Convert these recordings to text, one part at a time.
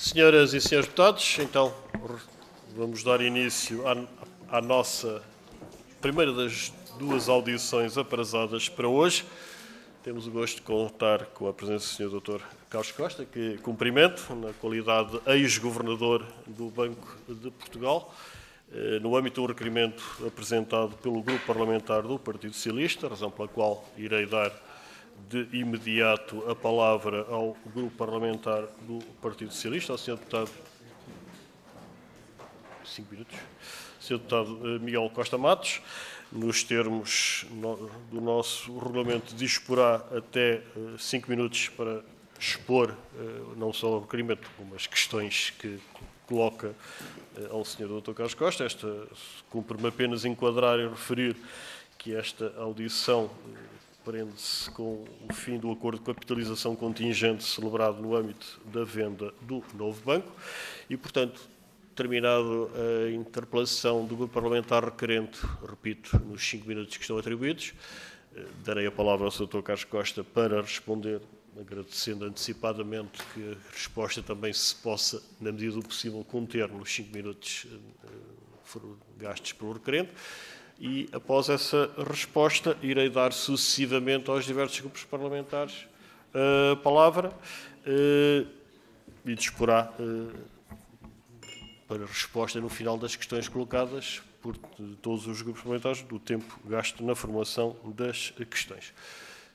Senhoras e senhores deputados, então vamos dar início à nossa primeira das duas audições aprazadas para hoje. Temos o gosto de contar com a presença do Sr. Dr. Carlos Costa, que cumprimento na qualidade de ex-governador do Banco de Portugal, no âmbito do requerimento apresentado pelo Grupo Parlamentar do Partido Socialista, razão pela qual irei dar de imediato a palavra ao Grupo Parlamentar do Partido Socialista, ao Sr. Deputado, 5 minutos, Sr. Deputado Miguel Costa Matos. Nos termos do nosso regulamento, disporá até 5 minutos para expor não só o requerimento, como as questões que coloca ao Sr. Dr. Carlos Costa. Cumpre-me apenas enquadrar e referir que esta audição prende-se com o fim do acordo de capitalização contingente celebrado no âmbito da venda do novo banco e, portanto, terminado a interpelação do Grupo Parlamentar requerente, repito, nos 5 minutos que estão atribuídos, darei a palavra ao Sr. Dr. Carlos Costa para responder, agradecendo antecipadamente que a resposta também se possa, na medida do possível, conter nos 5 minutos gastos pelo requerente. E, após essa resposta, irei dar sucessivamente aos diversos grupos parlamentares a palavra e disporá para resposta no final das questões colocadas por todos os grupos parlamentares do tempo gasto na formulação das questões.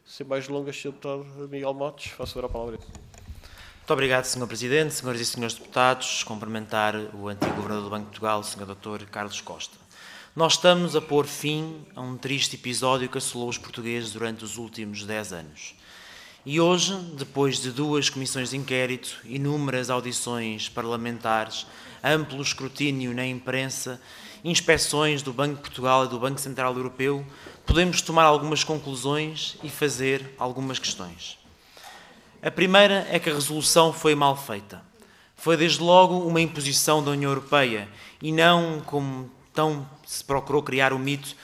Sem mais delongas, Sr. Deputado Miguel Matos, faço agora a palavra. Muito obrigado, Sr. Presidente, senhoras e senhores deputados. Cumprimentar o antigo Governador do Banco de Portugal, Sr. Dr. Carlos Costa. Nós estamos a pôr fim a um triste episódio que assolou os portugueses durante os últimos 10 anos. E hoje, depois de 2 comissões de inquérito, inúmeras audições parlamentares, amplo escrutínio na imprensa, inspeções do Banco de Portugal e do Banco Central Europeu, podemos tomar algumas conclusões e fazer algumas questões. A primeira é que a resolução foi mal feita. Foi desde logo uma imposição da União Europeia e não como então se procurou criar o mito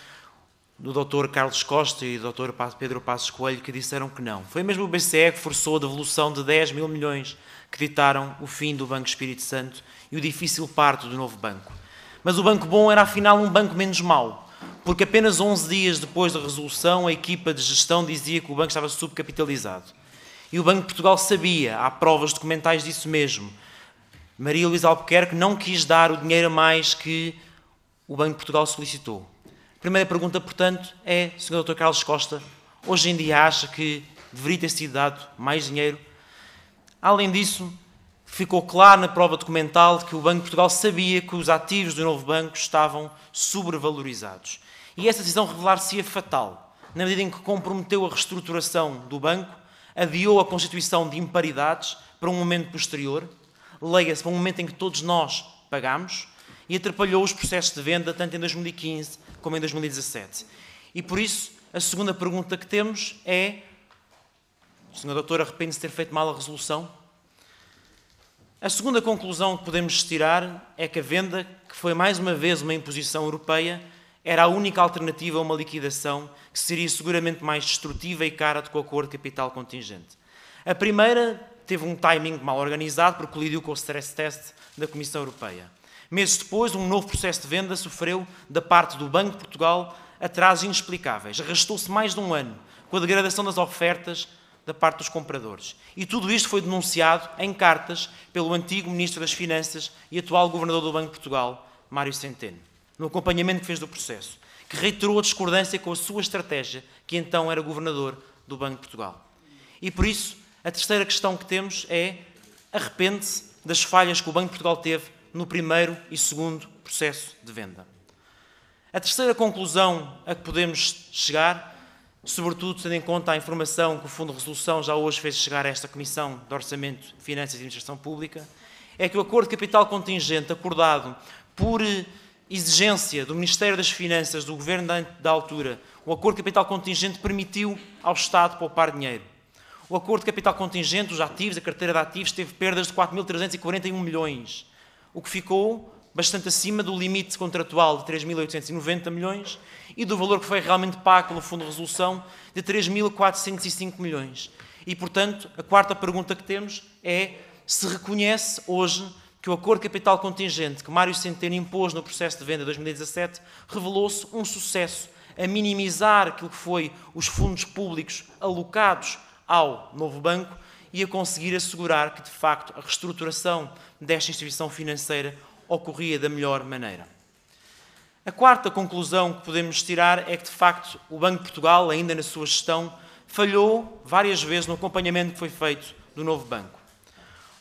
do Dr. Carlos Costa e do Dr. Pedro Passos Coelho, que disseram que não. Foi mesmo o BCE que forçou a devolução de 10 mil milhões que ditaram o fim do Banco Espírito Santo e o difícil parto do novo banco. Mas o banco bom era afinal um banco menos mau, porque apenas 11 dias depois da resolução a equipa de gestão dizia que o banco estava subcapitalizado. E o Banco de Portugal sabia, há provas documentais disso mesmo. Maria Luísa Albuquerque não quis dar o dinheiro a mais que o Banco de Portugal solicitou. A primeira pergunta, portanto, é, Sr. Dr. Carlos Costa, hoje em dia acha que deveria ter sido dado mais dinheiro? Além disso, ficou claro na prova documental que o Banco de Portugal sabia que os ativos do novo banco estavam sobrevalorizados. E essa decisão revelar-se-ia fatal, na medida em que comprometeu a reestruturação do banco, adiou a constituição de imparidades para um momento posterior, leia-se para um momento em que todos nós pagamos, e atrapalhou os processos de venda tanto em 2015 como em 2017. E por isso, a segunda pergunta que temos é: o Sr. Doutor arrepende-se de ter feito mal a resolução? A segunda conclusão que podemos tirar é que a venda, que foi mais uma vez uma imposição europeia, era a única alternativa a uma liquidação que seria seguramente mais destrutiva e cara do que o acordo de capital contingente. A primeira teve um timing mal organizado porque colidiu com o stress test da Comissão Europeia. Meses depois, um novo processo de venda sofreu, da parte do Banco de Portugal, atrasos inexplicáveis. Arrastou-se mais de um ano, com a degradação das ofertas da parte dos compradores. E tudo isto foi denunciado em cartas pelo antigo Ministro das Finanças e atual Governador do Banco de Portugal, Mário Centeno, no acompanhamento que fez do processo, que reiterou a discordância com a sua estratégia, que então era Governador do Banco de Portugal. E por isso, a terceira questão que temos é: arrepende-se das falhas que o Banco de Portugal teve no primeiro e segundo processo de venda. A terceira conclusão a que podemos chegar, sobretudo tendo em conta a informação que o Fundo de Resolução já hoje fez chegar a esta Comissão de Orçamento, Finanças e Administração Pública, é que o acordo de capital contingente acordado por exigência do Ministério das Finanças, do Governo da altura, o acordo de capital contingente permitiu ao Estado poupar dinheiro. O acordo de capital contingente, os ativos, a carteira de ativos, teve perdas de 4.341 milhões, o que ficou bastante acima do limite contratual de 3.890 milhões e do valor que foi realmente pago pelo Fundo de Resolução de 3.405 milhões. E, portanto, a quarta pergunta que temos é se reconhece hoje que o acordo de capital contingente que Mário Centeno impôs no processo de venda de 2017 revelou-se um sucesso a minimizar aquilo que foi os fundos públicos alocados ao novo banco e a conseguir assegurar que, de facto, a reestruturação desta instituição financeira ocorria da melhor maneira. A quarta conclusão que podemos tirar é que, de facto, o Banco de Portugal, ainda na sua gestão, falhou várias vezes no acompanhamento que foi feito do novo banco.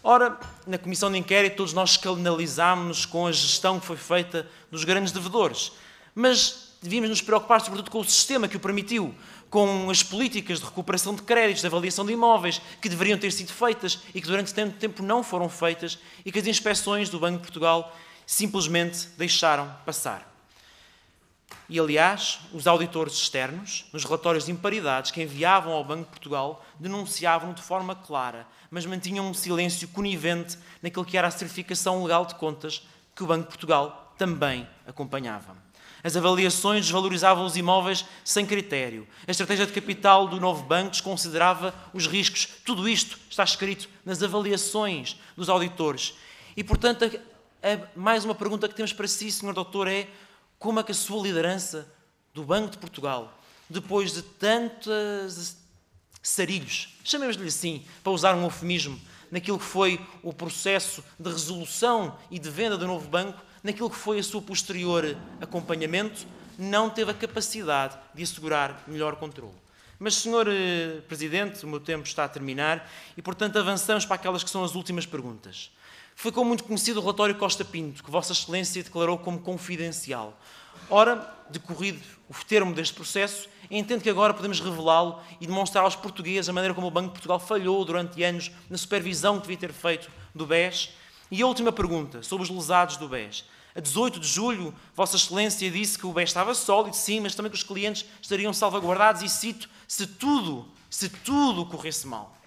Ora, na Comissão de Inquérito, todos nós escandalizámos-nos com a gestão que foi feita dos grandes devedores, mas devíamos nos preocupar, sobretudo, com o sistema que o permitiu, com as políticas de recuperação de créditos, de avaliação de imóveis, que deveriam ter sido feitas e que durante tanto tempo não foram feitas e que as inspeções do Banco de Portugal simplesmente deixaram passar. E, aliás, os auditores externos, nos relatórios de imparidades que enviavam ao Banco de Portugal, denunciavam de forma clara, mas mantinham um silêncio conivente naquilo que era a certificação legal de contas que o Banco de Portugal também acompanhava. As avaliações desvalorizavam os imóveis sem critério. A estratégia de capital do novo banco desconsiderava os riscos. Tudo isto está escrito nas avaliações dos auditores. E, portanto, mais uma pergunta que temos para si, Sr. Doutor, é como é que a sua liderança do Banco de Portugal, depois de tantos sarilhos, chamemos-lhe assim, para usar um eufemismo, naquilo que foi o processo de resolução e de venda do novo banco, naquilo que foi o seu posterior acompanhamento, não teve a capacidade de assegurar melhor controle. Mas, Sr. Presidente, o meu tempo está a terminar e, portanto, avançamos para aquelas que são as últimas perguntas. Ficou muito conhecido o relatório Costa Pinto, que Vossa Excelência declarou como confidencial. Ora, decorrido o termo deste processo, entendo que agora podemos revelá-lo e demonstrar aos portugueses a maneira como o Banco de Portugal falhou durante anos na supervisão que devia ter feito do BES. E a última pergunta, sobre os lesados do BES. A 18 de julho, Vossa Excelência disse que o BES estava sólido, sim, mas também que os clientes estariam salvaguardados, e cito, se tudo corresse mal.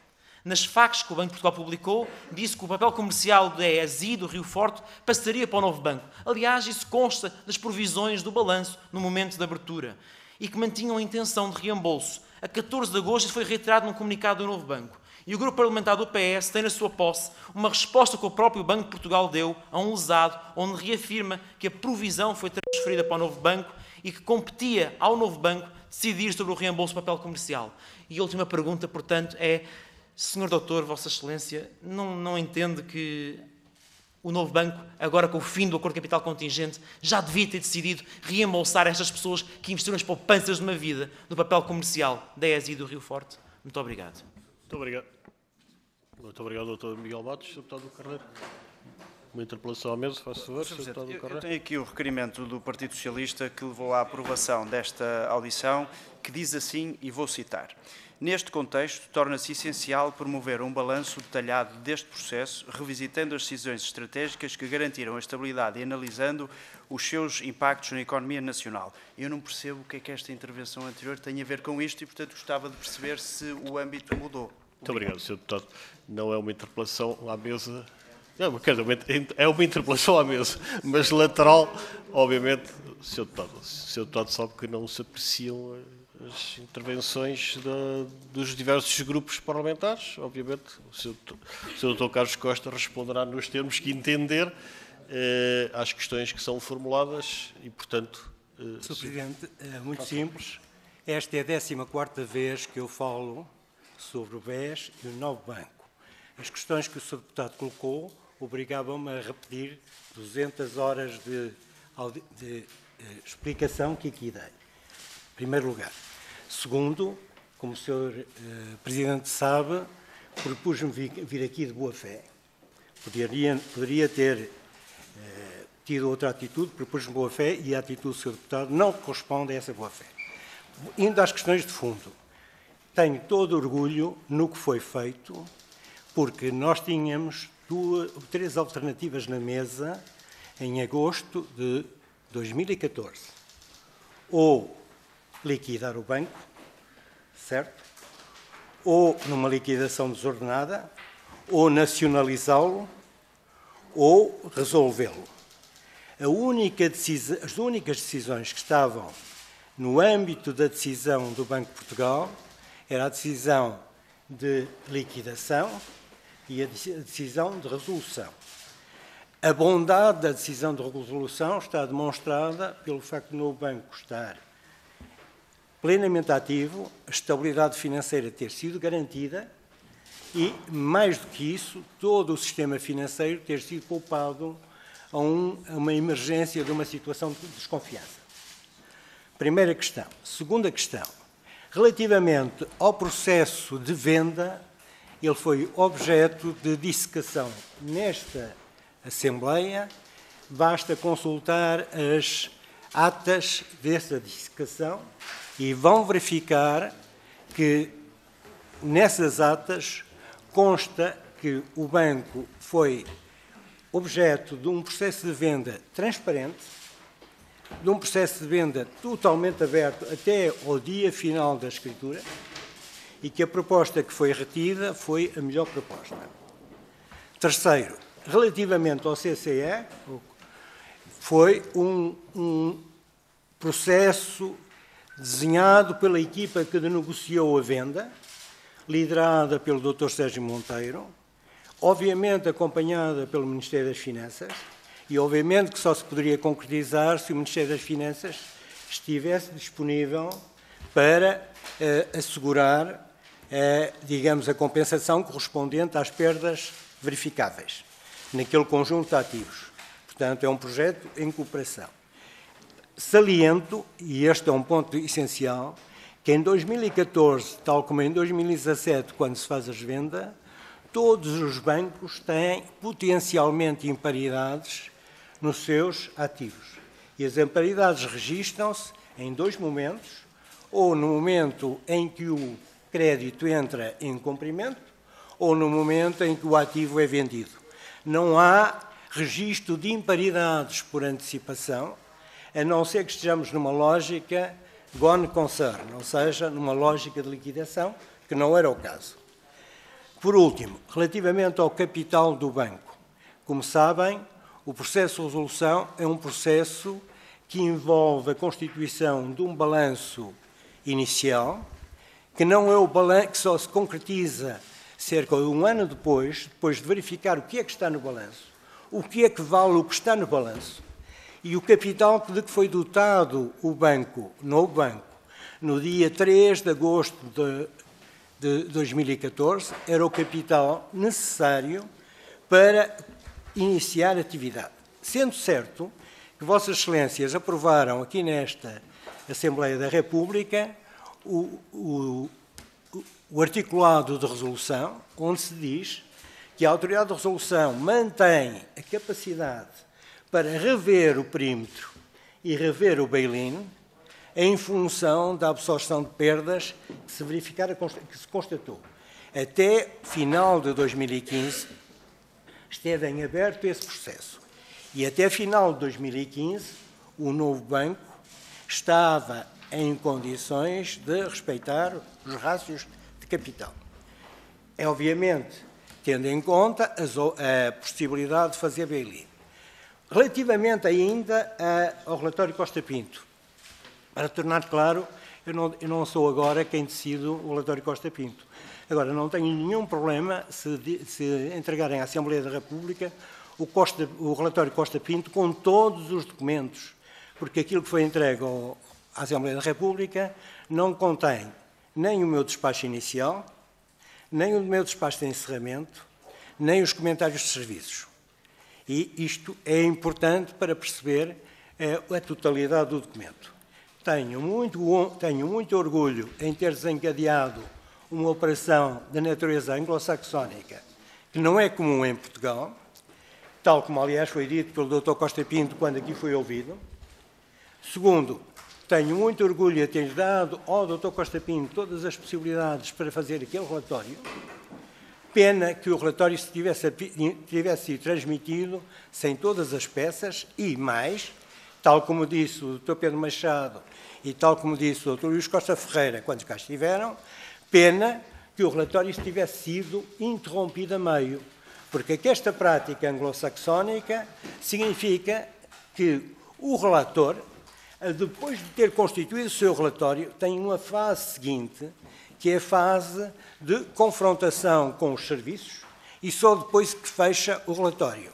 Nas facs que o Banco de Portugal publicou, disse que o papel comercial da ESI e do Rio Forte passaria para o novo banco. Aliás, isso consta das provisões do balanço no momento da abertura. E que mantinham a intenção de reembolso. A 14 de agosto, isso foi reiterado num comunicado do novo banco. E o grupo parlamentar do PS tem na sua posse uma resposta que o próprio Banco de Portugal deu a um lesado, onde reafirma que a provisão foi transferida para o novo banco e que competia ao novo banco decidir sobre o reembolso do papel comercial. E a última pergunta, portanto, é: Sr. Doutor, Vossa Excelência, não entende que o novo banco, agora com o fim do acordo de capital contingente, já devia ter decidido reembolsar estas pessoas que investiram as poupanças de uma vida no papel comercial da ESI e do Rio Forte? Muito obrigado. Muito obrigado. Muito obrigado, Dr. Miguel Matos. Sr. Deputado Carneiro. Uma interpelação à mesa, faz favor. Sr. Deputado Carneiro. Eu tenho aqui o requerimento do Partido Socialista que levou à aprovação desta audição, que diz assim, e vou citar: neste contexto, torna-se essencial promover um balanço detalhado deste processo, revisitando as decisões estratégicas que garantiram a estabilidade e analisando os seus impactos na economia nacional. Eu não percebo o que é que esta intervenção anterior tem a ver com isto e, portanto, gostava de perceber se o âmbito mudou. Muito obrigado, Sr. Deputado. Não é uma interpelação à mesa. Não, quer dizer, é uma interpelação à mesa, mas lateral, obviamente, Sr. Deputado sabe que não se apreciam as intervenções dos diversos grupos parlamentares. Obviamente, o Sr. Dr. Carlos Costa responderá nos termos que entender às questões que são formuladas e, portanto... Sr. Presidente, é muito simples. Esta é a 14ª vez que eu falo sobre o BES e o novo banco. As questões que o Sr. Deputado colocou obrigavam-me a repetir 200 horas de explicação que aqui dei. Em primeiro lugar. Segundo, como o Sr. Presidente sabe, propus-me vir aqui de boa fé. Poderia ter tido outra atitude, propus-me boa fé e a atitude do Sr. Deputado não corresponde a essa boa fé. Indo às questões de fundo, tenho todo orgulho no que foi feito, porque nós tínhamos 3 alternativas na mesa em agosto de 2014. Ou liquidar o banco, certo? Ou numa liquidação desordenada, ou nacionalizá-lo, ou resolvê-lo. As únicas decisões que estavam no âmbito da decisão do Banco de Portugal era a decisão de liquidação, e a decisão de resolução. A bondade da decisão de resolução está demonstrada pelo facto de o banco estar plenamente ativo, a estabilidade financeira ter sido garantida e, mais do que isso, todo o sistema financeiro ter sido poupado a uma emergência de uma situação de desconfiança. Primeira questão. Segunda questão. Relativamente ao processo de venda, ele foi objeto de dissecação nesta Assembleia. Basta consultar as atas dessa dissecação e vão verificar que nessas atas consta que o banco foi objeto de um processo de venda transparente, de um processo de venda totalmente aberto até ao dia final da escritura e que a proposta que foi retida foi a melhor proposta. Terceiro, relativamente ao CCE, foi um processo desenhado pela equipa que negociou a venda, liderada pelo Dr. Sérgio Monteiro, obviamente acompanhada pelo Ministério das Finanças, e obviamente que só se poderia concretizar se o Ministério das Finanças estivesse disponível para assegurar, digamos, a compensação correspondente às perdas verificáveis naquele conjunto de ativos. Portanto, é um projeto em cooperação. Saliento, e este é um ponto essencial, que em 2014, tal como em 2017, quando se faz as vendas, todos os bancos têm potencialmente imparidades nos seus ativos. E as imparidades registram-se em dois momentos, ou no momento em que o crédito entra em cumprimento, ou no momento em que o ativo é vendido. Não há registro de imparidades por antecipação, a não ser que estejamos numa lógica gone concern, ou seja, numa lógica de liquidação, que não era o caso. Por último, relativamente ao capital do banco, como sabem, o processo de resolução é um processo que envolve a constituição de um balanço inicial, que não é o balanço que só se concretiza cerca de um ano depois de verificar o que é que está no balanço, o que é que vale o que está no balanço, e o capital de que foi dotado o banco, no dia 3 de agosto de 2014, era o capital necessário para iniciar a atividade. Sendo certo que Vossas Excelências aprovaram aqui nesta Assembleia da República o articulado de resolução, onde se diz que a Autoridade de Resolução mantém a capacidade para rever o perímetro e rever o bail-in em função da absorção de perdas que se constatou. Até final de 2015 esteve em aberto esse processo. E até final de 2015 o novo banco estava em condições de respeitar os rácios de capital. É obviamente tendo em conta a possibilidade de fazer bail-in. Relativamente ainda ao relatório Costa Pinto, para tornar claro, eu não sou agora quem decide o relatório Costa Pinto. Agora, não tenho nenhum problema se entregarem à Assembleia da República o relatório Costa Pinto com todos os documentos, porque aquilo que foi entregue à Assembleia da República não contém nem o meu despacho inicial, nem o meu despacho de encerramento, nem os comentários de serviços. E isto é importante para perceber a totalidade do documento. Tenho muito orgulho em ter desencadeado uma operação de natureza anglo-saxónica que não é comum em Portugal, tal como, aliás, foi dito pelo Dr. Costa Pinto quando aqui foi ouvido. Segundo, tenho muito orgulho em ter dado ao Dr. Costa Pinto todas as possibilidades para fazer aquele relatório. Pena que o relatório tivesse sido transmitido sem todas as peças e mais, tal como disse o Dr. Pedro Machado e tal como disse o Dr. Luís Costa Ferreira quando cá estiveram, pena que o relatório tivesse sido interrompido a meio, porque esta prática anglo-saxónica significa que o relator, depois de ter constituído o seu relatório, tem uma fase seguinte, que é a fase de confrontação com os serviços e só depois que fecha o relatório.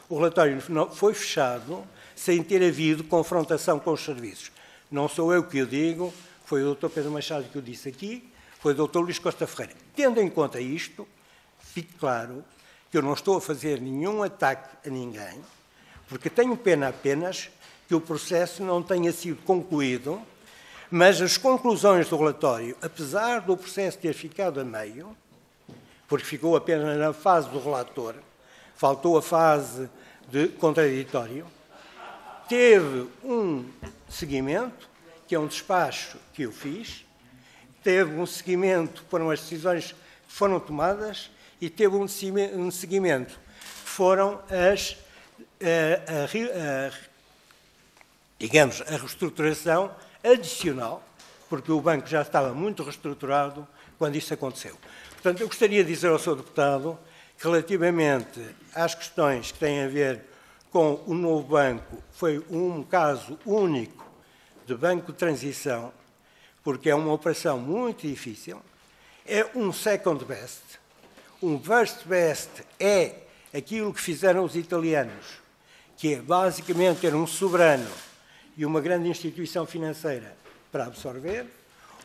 O relatório foi fechado sem ter havido confrontação com os serviços. Não sou eu que o digo, foi o Dr. Pedro Machado que o disse aqui, foi o Dr. Luís Costa Ferreira. Tendo em conta isto, fique claro que eu não estou a fazer nenhum ataque a ninguém, porque tenho pena apenas que o processo não tenha sido concluído, mas as conclusões do relatório, apesar do processo ter ficado a meio, porque ficou apenas na fase do relator, faltou a fase de contraditório, teve um seguimento, que é um despacho que eu fiz, teve um seguimento, foram as decisões que foram tomadas, e teve um seguimento, que foram digamos, a reestruturação adicional, porque o banco já estava muito reestruturado quando isso aconteceu. Portanto, eu gostaria de dizer ao Sr. Deputado que, relativamente às questões que têm a ver com o novo banco, foi um caso único de banco de transição, porque é uma operação muito difícil, é um second best, um first best é aquilo que fizeram os italianos, que é basicamente ter um soberano e uma grande instituição financeira para absorver,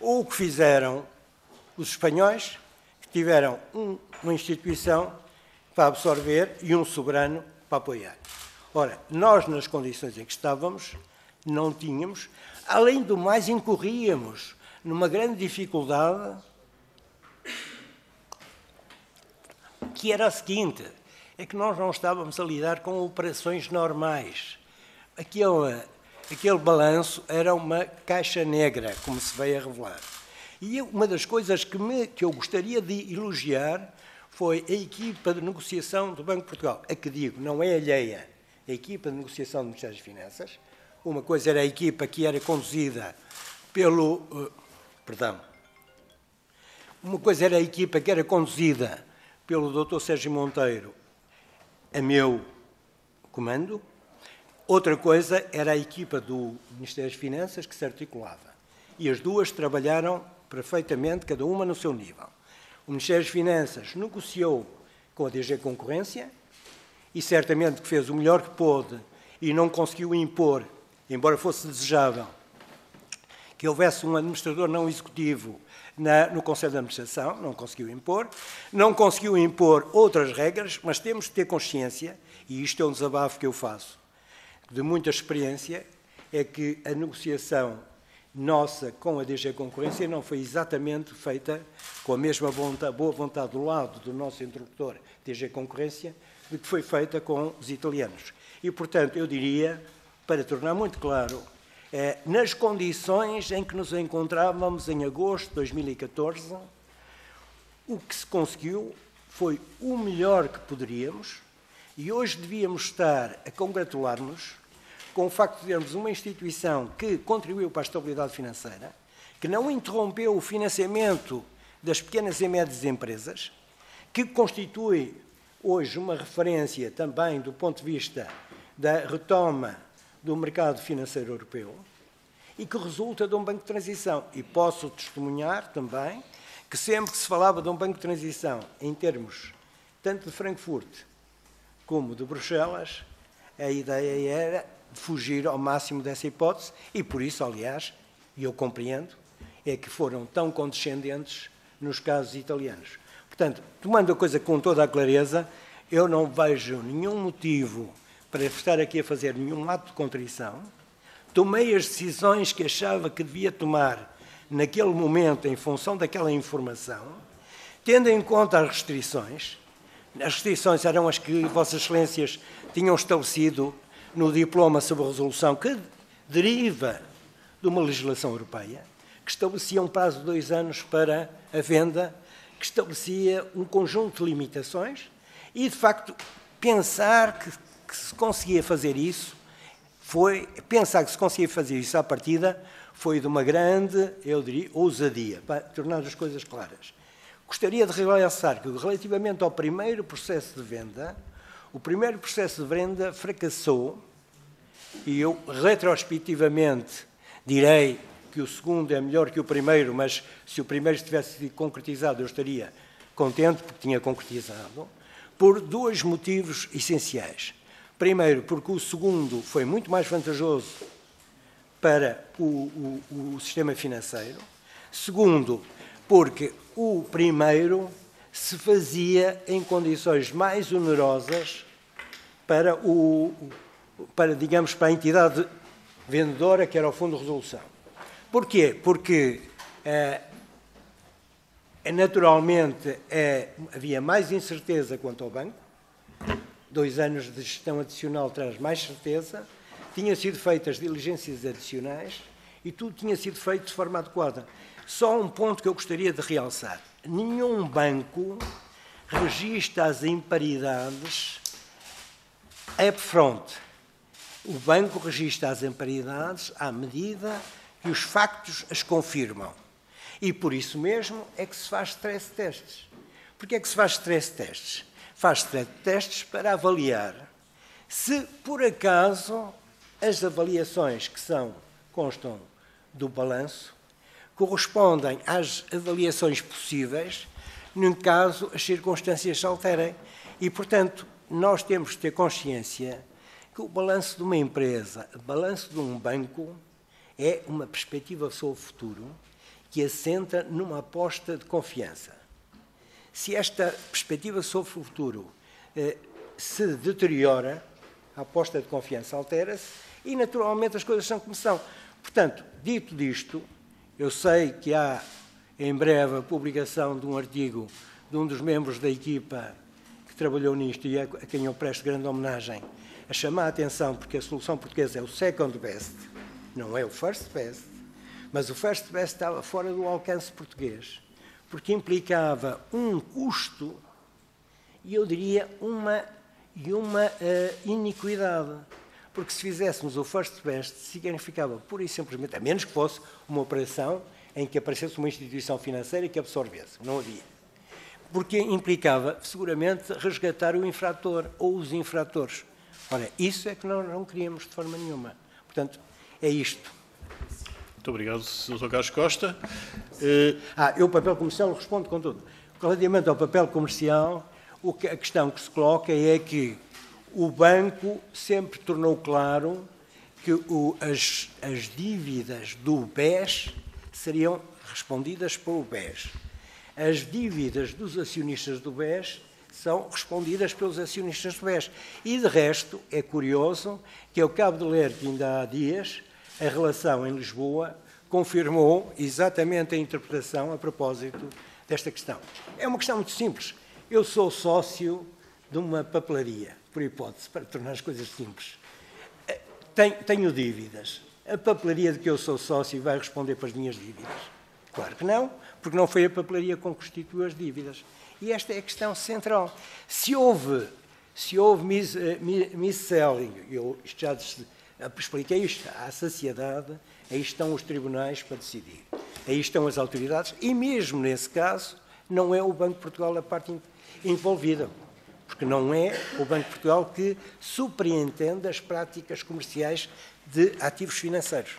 ou o que fizeram os espanhóis, que tiveram uma instituição para absorver e um soberano para apoiar. Ora, nós, nas condições em que estávamos, não tínhamos, além do mais, incorríamos numa grande dificuldade, que era a seguinte, é que nós não estávamos a lidar com operações normais. Aquele balanço era uma caixa negra, como se veio a revelar. E uma das coisas que eu gostaria de elogiar foi a equipa de negociação do Banco de Portugal. A que digo, não é alheia, a equipa de negociação do Ministério das Finanças. Uma coisa era a equipa que era conduzida pelo... Uma coisa era a equipa que era conduzida pelo Dr. Sérgio Monteiro a meu comando. Outra coisa era a equipa do Ministério das Finanças que se articulava. E as duas trabalharam perfeitamente, cada uma no seu nível. O Ministério das Finanças negociou com a DG Concorrência e certamente que fez o melhor que pôde e não conseguiu impor, embora fosse desejável, que houvesse um administrador não executivo no Conselho de Administração, não conseguiu impor outras regras, mas temos de ter consciência, e isto é um desabafo que eu faço, de muita experiência, é que a negociação nossa com a DG Concorrência não foi exatamente feita com a mesma boa vontade do lado do nosso interlocutor DG Concorrência, de que foi feita com os italianos. E, portanto, eu diria, para tornar muito claro, nas condições em que nos encontrávamos em agosto de 2014, o que se conseguiu foi o melhor que poderíamos e hoje devíamos estar a congratular-nos com o facto de termos uma instituição que contribuiu para a estabilidade financeira, que não interrompeu o financiamento das pequenas e médias empresas, que constitui hoje uma referência também do ponto de vista da retoma do mercado financeiro europeu e que resulta de um banco de transição. E posso testemunhar também que sempre que se falava de um banco de transição em termos tanto de Frankfurt como de Bruxelas, a ideia era de fugir ao máximo dessa hipótese e por isso, aliás, e eu compreendo, é que foram tão condescendentes nos casos italianos. Portanto, tomando a coisa com toda a clareza, eu não vejo nenhum motivo para estar aqui a fazer nenhum ato de contrição. Tomei as decisões que achava que devia tomar naquele momento em função daquela informação, tendo em conta as restrições. As restrições eram as que Vossas Excelências tinham estabelecido no diploma sobre a resolução que deriva de uma legislação europeia, que estabelecia um prazo de 2 anos para a venda, que estabelecia um conjunto de limitações e, de facto, pensar que se conseguia fazer isso à partida foi de uma grande, eu diria, ousadia, para tornar as coisas claras. Gostaria de realçar que, relativamente ao primeiro processo de venda, o primeiro processo de venda fracassou e eu, retrospectivamente, direi que o segundo é melhor que o primeiro, mas se o primeiro tivesse sido concretizado, eu estaria contente porque tinha concretizado, por dois motivos essenciais. Primeiro, porque o segundo foi muito mais vantajoso para o sistema financeiro. Segundo, porque o primeiro se fazia em condições mais onerosas para a entidade vendedora, que era o Fundo de Resolução. Porquê? Porque, naturalmente, havia mais incerteza quanto ao banco. 2 anos de gestão adicional traz mais certeza. Tinham sido feitas diligências adicionais e tudo tinha sido feito de forma adequada. Só um ponto que eu gostaria de realçar. Nenhum banco registra as imparidades upfront. O banco registra as imparidades à medida que os factos as confirmam. E por isso mesmo é que se faz stress tests. Porquê é que se faz stress tests? Faz stress tests para avaliar se, por acaso, as avaliações que constam do balanço correspondem às avaliações possíveis, num caso as circunstâncias se alterem. E, portanto, nós temos que ter consciência que o balanço de uma empresa, o balanço de um banco, é uma perspectiva sobre o futuro que assenta numa aposta de confiança. Se esta perspectiva sobre o futuro se deteriora, a aposta de confiança altera-se e, naturalmente, as coisas são como são. Portanto, dito disto, eu sei que há, em breve, a publicação de um artigo de um dos membros da equipa que trabalhou nisto e a quem eu presto grande homenagem, a chamar a atenção, porque a solução portuguesa é o second best, não é o first best, mas o first best estava fora do alcance português, porque implicava um custo e, eu diria, uma iniquidade. Porque se fizéssemos o first best, significava pura e simplesmente, a menos que fosse uma operação em que aparecesse uma instituição financeira que absorvesse. Não havia. Porque implicava, seguramente, resgatar o infrator ou os infratores. Ora, isso é que nós não queríamos de forma nenhuma. Portanto, é isto. Muito obrigado, Sr. Carlos Costa. Eu, o papel comercial, respondo com tudo. Relativamente ao papel comercial, a questão que se coloca é que o banco sempre tornou claro que as dívidas do BES seriam respondidas pelo BES. As dívidas dos acionistas do BES são respondidas pelos acionistas do BES. E, de resto, é curioso que eu acabo de ler que ainda há dias a relação em Lisboa confirmou exatamente a interpretação a propósito desta questão. É uma questão muito simples. Eu sou sócio de uma papelaria, por hipótese, para tornar as coisas simples. Tenho dívidas. A papelaria de que eu sou sócio vai responder para as minhas dívidas? Claro que não, porque não foi a papelaria que constituiu as dívidas. E esta é a questão central. Se houve mis-selling, eu já expliquei isto à saciedade, aí estão os tribunais para decidir. Aí estão as autoridades e, mesmo nesse caso, não é o Banco de Portugal a parte envolvida. Porque não é o Banco de Portugal que superintende as práticas comerciais de ativos financeiros.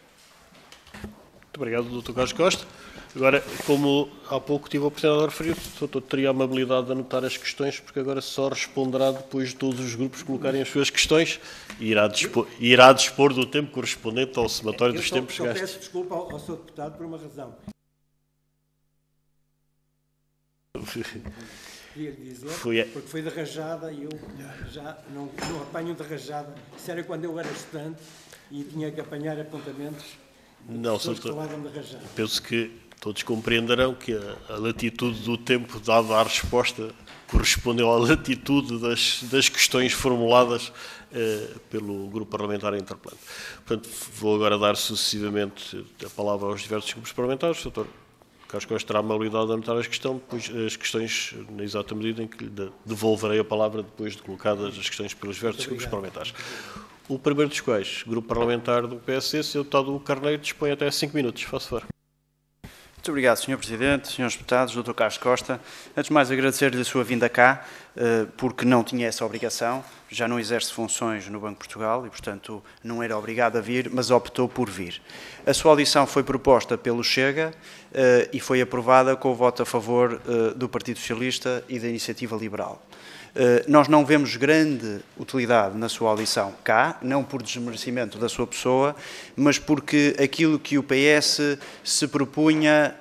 Muito obrigado, Dr. Carlos Costa. Agora, como há pouco tive a oportunidade de referir, o doutor teria a amabilidade de anotar as questões, porque agora só responderá depois de todos os grupos colocarem as suas questões e irá dispor do tempo correspondente ao somatório dos tempos gastos. Eu peço desculpa ao Sr. Deputado por uma razão. Queria dizer, porque foi de rajada e eu já não apanho de rajada. Isso era quando eu era estudante e tinha que apanhar apontamentos. Não, penso que todos compreenderão que a latitude do tempo dado à resposta correspondeu à latitude das questões formuladas pelo Grupo Parlamentar Interpelante. Portanto, vou agora dar sucessivamente a palavra aos diversos grupos parlamentares. O Dr. Carlos Costa terá a amabilidade de anotar as questões na exata medida em que lhe devolverei a palavra depois de colocadas as questões pelos diversos grupos parlamentares. O primeiro dos quais, Grupo Parlamentar do PSD, Sr. Deputado Carneiro, dispõe até 5 minutos. Faça favor. Muito obrigado, Sr. Presidente, Srs. Deputados, Dr. Carlos Costa. Antes de mais, agradecer-lhe a sua vinda cá, porque não tinha essa obrigação. já não exerce funções no Banco de Portugal e, portanto, não era obrigado a vir, mas optou por vir. A sua audição foi proposta pelo Chega e foi aprovada com o voto a favor do Partido Socialista e da Iniciativa Liberal. Nós não vemos grande utilidade na sua audição cá, não por desmerecimento da sua pessoa, mas porque aquilo que o PS se propunha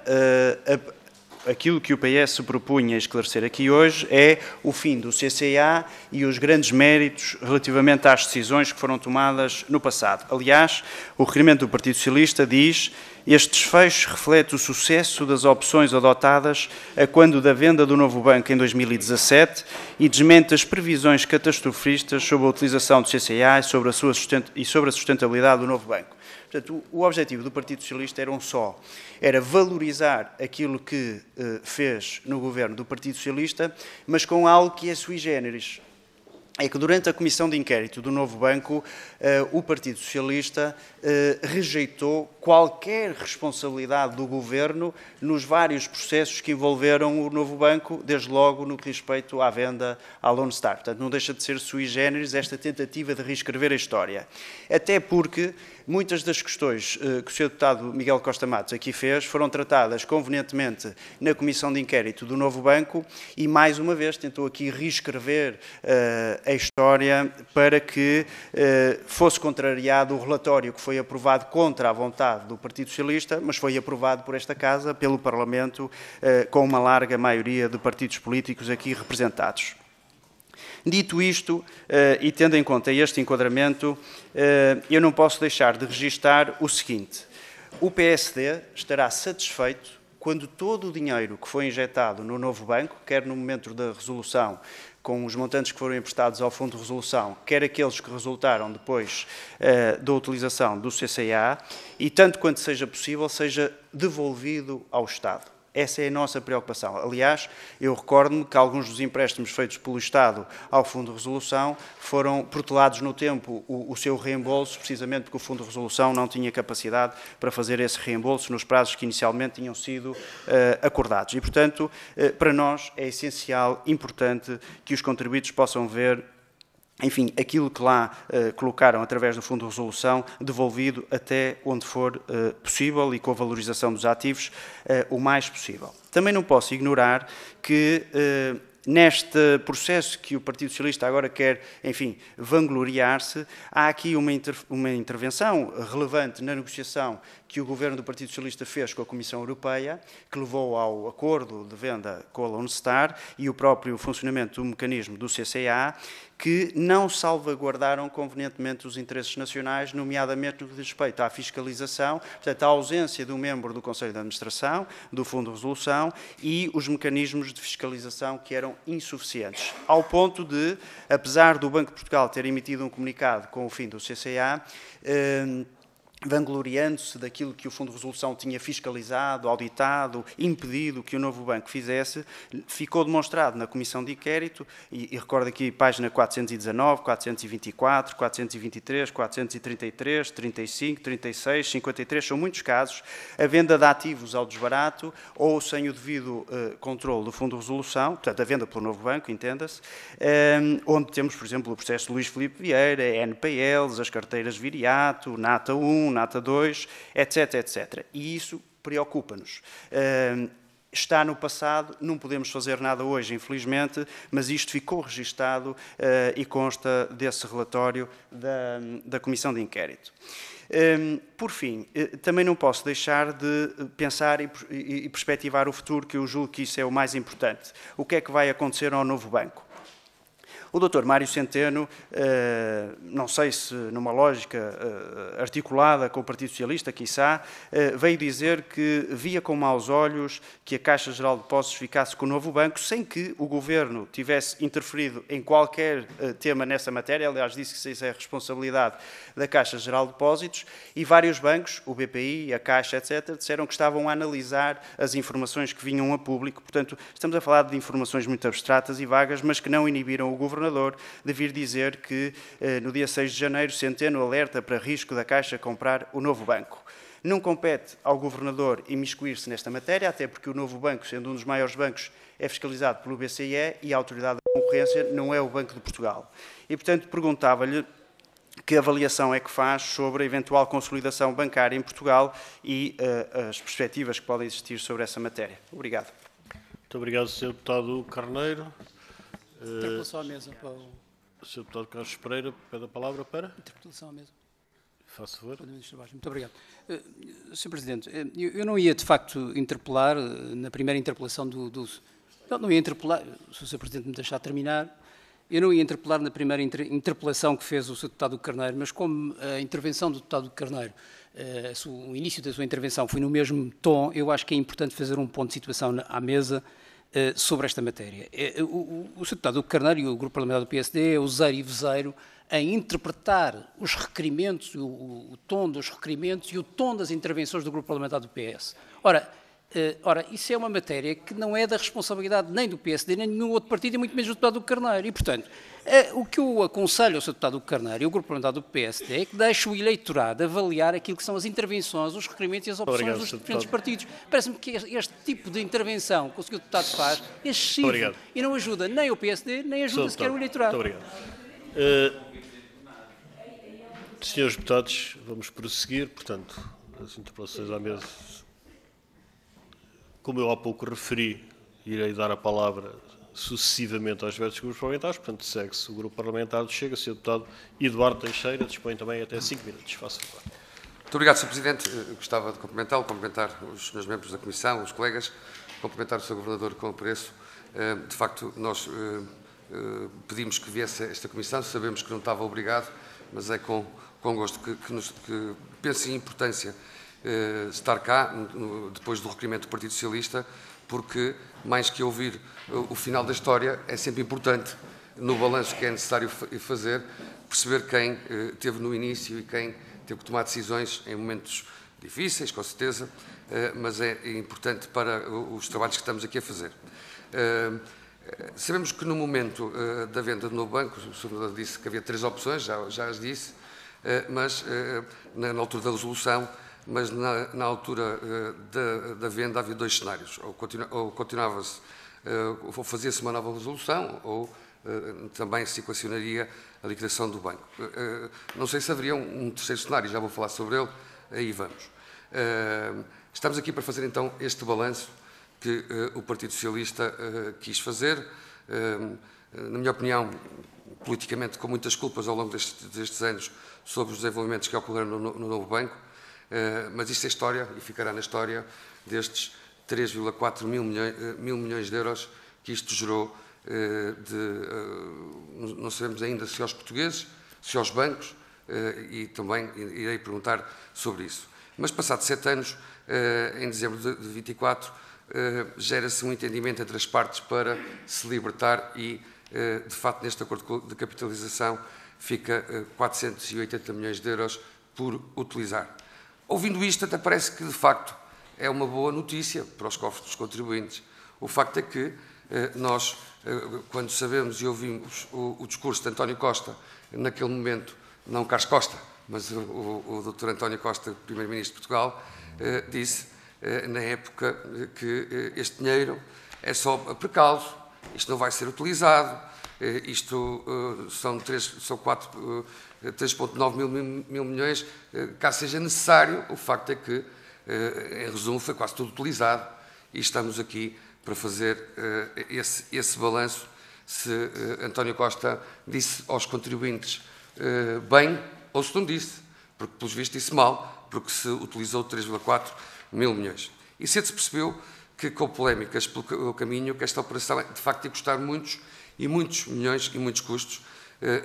a esclarecer aqui hoje é o fim do CCA e os grandes méritos relativamente às decisões que foram tomadas no passado. Aliás, o requerimento do Partido Socialista diz: este desfecho reflete o sucesso das opções adotadas a quando da venda do novo banco em 2017 e desmente as previsões catastrofistas sobre a utilização do CCA e sobre a sustentabilidade do novo banco. Portanto, o objetivo do Partido Socialista era um só, era valorizar aquilo que fez no governo do Partido Socialista, mas com algo que é sui generis. É que durante a comissão de inquérito do novo banco, o Partido Socialista rejeitou qualquer responsabilidade do governo nos vários processos que envolveram o novo banco, desde logo no que diz respeito à venda à Lone Star. Portanto, não deixa de ser sui generis esta tentativa de reescrever a história. Até porque muitas das questões que o Sr. Deputado Miguel Costa Matos aqui fez foram tratadas convenientemente na comissão de inquérito do novo banco e, mais uma vez, tentou aqui reescrever a história para que fosse contrariado o relatório que foi aprovado contra a vontade do Partido Socialista, mas foi aprovado por esta Casa, pelo Parlamento, com uma larga maioria de partidos políticos aqui representados. Dito isto, e tendo em conta este enquadramento, eu não posso deixar de registar o seguinte: o PSD estará satisfeito quando todo o dinheiro que foi injetado no novo banco, quer no momento da resolução, com os montantes que foram emprestados ao Fundo de Resolução, quer aqueles que resultaram depois da utilização do CCA, e tanto quanto seja possível, seja devolvido ao Estado. Essa é a nossa preocupação. Aliás, eu recordo-me que alguns dos empréstimos feitos pelo Estado ao Fundo de Resolução foram protelados no tempo o seu reembolso, precisamente porque o Fundo de Resolução não tinha capacidade para fazer esse reembolso nos prazos que inicialmente tinham sido acordados. E, portanto, para nós é essencial, importante, que os contribuintes possam ver, enfim, aquilo que lá colocaram através do Fundo de Resolução, devolvido até onde for possível e com a valorização dos ativos o mais possível. Também não posso ignorar que neste processo que o Partido Socialista agora quer, enfim, vangloriar-se, há aqui uma intervenção relevante na negociação que o governo do Partido Socialista fez com a Comissão Europeia, que levou ao acordo de venda com a Lone Star e o próprio funcionamento do mecanismo do CCA, que não salvaguardaram convenientemente os interesses nacionais, nomeadamente no que diz respeito à fiscalização, portanto, à ausência de um membro do Conselho de Administração, do Fundo de Resolução e os mecanismos de fiscalização que eram insuficientes. Ao ponto de, apesar do Banco de Portugal ter emitido um comunicado com o fim do CCA, vangloriando-se daquilo que o Fundo de Resolução tinha fiscalizado, auditado, impedido que o novo banco fizesse, ficou demonstrado na Comissão de Inquérito, e recordo aqui página 419, 424, 423, 433, 35, 36, 53, são muitos casos, a venda de ativos ao desbarato ou sem o devido controle do Fundo de Resolução, portanto, a venda pelo novo banco, entenda-se, onde temos, por exemplo, o processo de Luís Filipe Vieira, NPLs, as carteiras Viriato, Nata 1, Nata 2, etc, etc. E isso preocupa-nos. Está no passado, não podemos fazer nada hoje, infelizmente, mas isto ficou registado e consta desse relatório da Comissão de Inquérito. Por fim, também não posso deixar de pensar e perspectivar o futuro, que eu julgo que isso é o mais importante. O que é que vai acontecer ao novo banco? O Dr. Mário Centeno, não sei se numa lógica articulada com o Partido Socialista, quiçá, veio dizer que via com maus olhos que a Caixa Geral de Depósitos ficasse com o novo banco, sem que o Governo tivesse interferido em qualquer tema nessa matéria. Aliás, disse que isso é a responsabilidade da Caixa Geral de Depósitos, e vários bancos, o BPI, a Caixa, etc., disseram que estavam a analisar as informações que vinham a público. Portanto, estamos a falar de informações muito abstratas e vagas, mas que não inibiram o Governador de vir dizer que no dia 6 de janeiro Centeno alerta para risco da Caixa comprar o novo banco. Não compete ao Governador imiscuir-se nesta matéria, até porque o novo banco, sendo um dos maiores bancos, é fiscalizado pelo BCE e a autoridade concorrência não é o Banco de Portugal. E, portanto, perguntava-lhe que avaliação é que faz sobre a eventual consolidação bancária em Portugal e as perspectivas que podem existir sobre essa matéria. Obrigado. Muito obrigado, Sr. Deputado Carneiro. Interpelação à mesa. Para o... Sr. Deputado Carlos Pereira, pede a palavra para... Interpelação à mesa. Faça favor. Muito obrigado. Sr. Presidente, eu não ia, de facto, interpelar na primeira interpelação não ia interpelar, se o Sr. Presidente me deixar terminar, eu não ia interpelar na primeira interpelação que fez o Sr. Deputado Carneiro, mas como a intervenção do Deputado Carneiro, o início da sua intervenção foi no mesmo tom, eu acho que é importante fazer um ponto de situação à mesa sobre esta matéria. O Sr. Deputado Carneiro e o Grupo Parlamentar do PSD é useiro e veseiro em interpretar os requerimentos, o tom dos requerimentos e o tom das intervenções do Grupo Parlamentar do PS. Ora, isso é uma matéria que não é da responsabilidade nem do PSD, nem de nenhum outro partido, e muito menos do deputado Carneiro. E, portanto, o que eu aconselho ao Sr. deputado Carneiro e ao Grupo Parlamentar do PSD é que deixe o eleitorado avaliar aquilo que são as intervenções, os requerimentos e as opções dos diferentes partidos. Parece-me que este tipo de intervenção que o Sr. deputado faz é excessivo e não ajuda nem o PSD, nem ajuda sequer o eleitorado. Muito obrigado. Senhores deputados, vamos prosseguir. Portanto, as interpelações à mesa... Como eu há pouco referi, irei dar a palavra sucessivamente aos diversos grupos parlamentares, portanto, segue-se o Grupo Parlamentar do Chega, Sr. Deputado Eduardo Teixeira, dispõe também até 5 minutos. Faça favor. Muito obrigado, Sr. Presidente. Gostava de cumprimentá-lo, cumprimentar os senhores membros da Comissão, os colegas, cumprimentar o Sr. Governador com apreço. De facto, nós pedimos que viesse esta Comissão, sabemos que não estava obrigado, mas é com gosto que pense em importância estar cá, depois do requerimento do Partido Socialista, porque, mais que ouvir o final da história, é sempre importante, no balanço que é necessário fazer, perceber quem teve no início e quem teve que tomar decisões em momentos difíceis, com certeza, mas é importante para os trabalhos que estamos aqui a fazer. Sabemos que no momento da venda do novo banco, o Sr. disse que havia 3 opções, já as disse, mas na altura da resolução, mas na altura da venda havia 2 cenários. Ou continuava-se, ou fazia-se uma nova resolução, ou também se equacionaria a liquidação do banco. Não sei se haveria um terceiro cenário, já vou falar sobre ele, aí vamos. Estamos aqui para fazer então este balanço que o Partido Socialista quis fazer, na minha opinião, politicamente com muitas culpas ao longo destes anos sobre os desenvolvimentos que ocorreram no novo banco, mas isto é história e ficará na história destes 3,4 mil milhões de euros que isto gerou, não sabemos ainda se aos portugueses, se aos bancos, e também irei perguntar sobre isso. Mas passados 7 anos, em dezembro de 24, gera-se um entendimento entre as partes para se libertar e, de facto, neste acordo de capitalização fica 480 milhões de euros por utilizar. Ouvindo isto, até parece que, de facto, é uma boa notícia para os cofres dos contribuintes. O facto é que nós, quando sabemos e ouvimos o discurso de António Costa, naquele momento, não Carlos Costa, mas o Dr. António Costa, Primeiro-Ministro de Portugal, disse, na época, que este dinheiro é só precalço, isto não vai ser utilizado, isto são 3,9 mil milhões, caso seja necessário. O facto é que, em resumo, foi quase tudo utilizado e estamos aqui para fazer esse balanço. Se António Costa disse aos contribuintes bem ou se não disse, porque, pelos vistos, disse mal, porque se utilizou 3,4 mil milhões. E cedo se percebeu que, com polémicas pelo caminho, que esta operação, de facto, ia custar muitos milhões e muitos custos.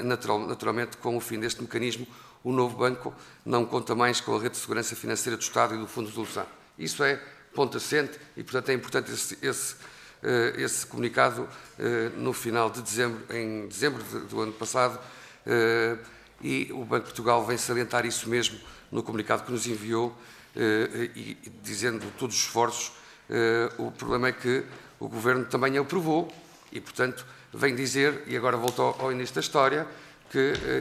Naturalmente, com o fim deste mecanismo, o novo banco não conta mais com a rede de segurança financeira do Estado e do Fundo de Resolução. Isso é ponto assente e, portanto, é importante esse comunicado no final de dezembro, em dezembro do ano passado, e o Banco de Portugal vem salientar isso mesmo no comunicado que nos enviou, e dizendo todos os esforços. O problema é que o Governo também aprovou e, portanto, vem dizer, e agora volto ao início da história,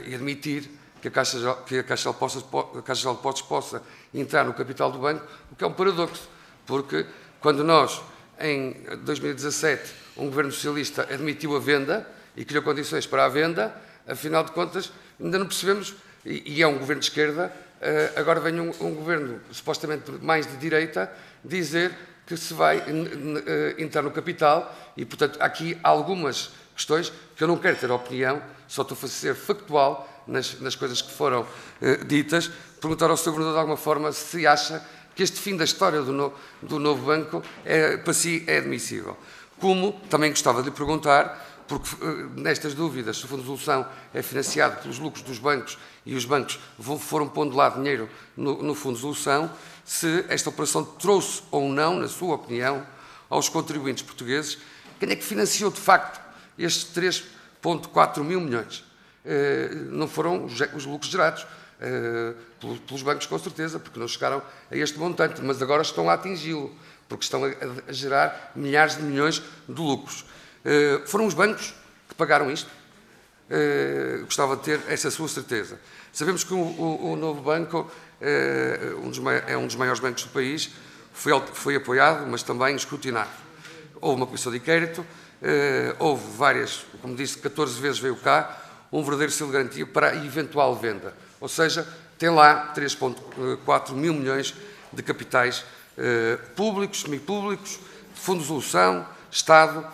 e admitir que a Caixa de Depósitos possa entrar no capital do banco, o que é um paradoxo, porque quando nós, em 2017, um governo socialista admitiu a venda e criou condições para a venda, afinal de contas, ainda não percebemos, e é um governo de esquerda, agora vem um governo supostamente mais de direita dizer que se vai entrar no capital e, portanto, aqui há algumas questões que eu não quero ter opinião, só estou a ser factual nas coisas que foram ditas. Perguntar ao Sr. Governador de alguma forma se acha que este fim da história do novo banco para si é admissível. Como também gostava de lhe perguntar, porque nestas dúvidas, se o Fundo de Resolução é financiado pelos lucros dos bancos e os bancos foram pondo lá dinheiro no Fundo de Resolução, se esta operação trouxe ou não, na sua opinião, aos contribuintes portugueses, quem é que financiou de facto estes 3,4 mil milhões? Não foram os lucros gerados pelos bancos, com certeza, porque não chegaram a este montante, mas agora estão a atingi-lo, porque estão a gerar milhares de milhões de lucros. Foram os bancos que pagaram isto? Gostava de ter essa sua certeza. Sabemos que o novo banco é um dos maiores bancos do país, foi apoiado, mas também escrutinado. Houve uma comissão de inquérito, houve várias, como disse, 14 vezes veio cá, um verdadeiro selo de garantia para a eventual venda. Ou seja, tem lá 3,4 mil milhões de capitais públicos, semipúblicos, Fundo de Resolução, Estado,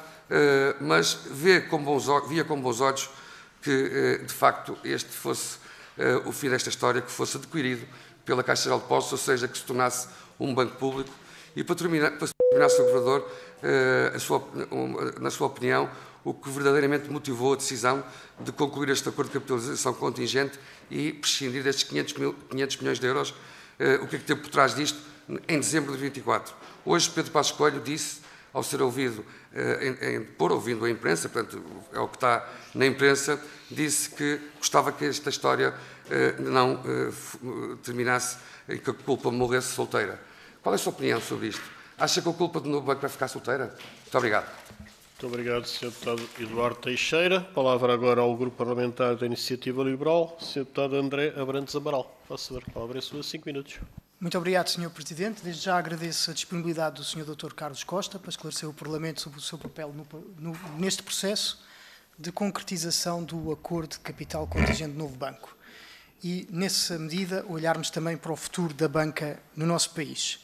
mas via com bons olhos que, de facto, este fosse o fim desta história, que fosse adquirido pela Caixa Geral de Depósitos, ou seja, que se tornasse um banco público. E para terminar, Sr. Governador, na sua opinião, o que verdadeiramente motivou a decisão de concluir este acordo de capitalização contingente e prescindir destes 500 milhões de euros, o que é que teve por trás disto em dezembro de 24? Hoje, Pedro Passos Coelho disse, ao ser ouvido, ouvindo a imprensa, portanto, é o que está na imprensa, disse que gostava que esta história não terminasse e que a culpa morresse solteira. Qual é a sua opinião sobre isto? Acha que a culpa do novo banco vai ficar solteira? Muito obrigado. Muito obrigado, Sr. Deputado Eduardo Teixeira. Palavra agora ao Grupo Parlamentar da Iniciativa Liberal, Sr. Deputado André Abrantes Amaral. Faço saber, a palavra é sua, 5 minutos. Muito obrigado, Sr. Presidente. Desde já agradeço a disponibilidade do Sr. Dr. Carlos Costa para esclarecer o Parlamento sobre o seu papel neste processo de concretização do acordo de capital contingente do novo banco. E, nessa medida, olharmos também para o futuro da banca no nosso país.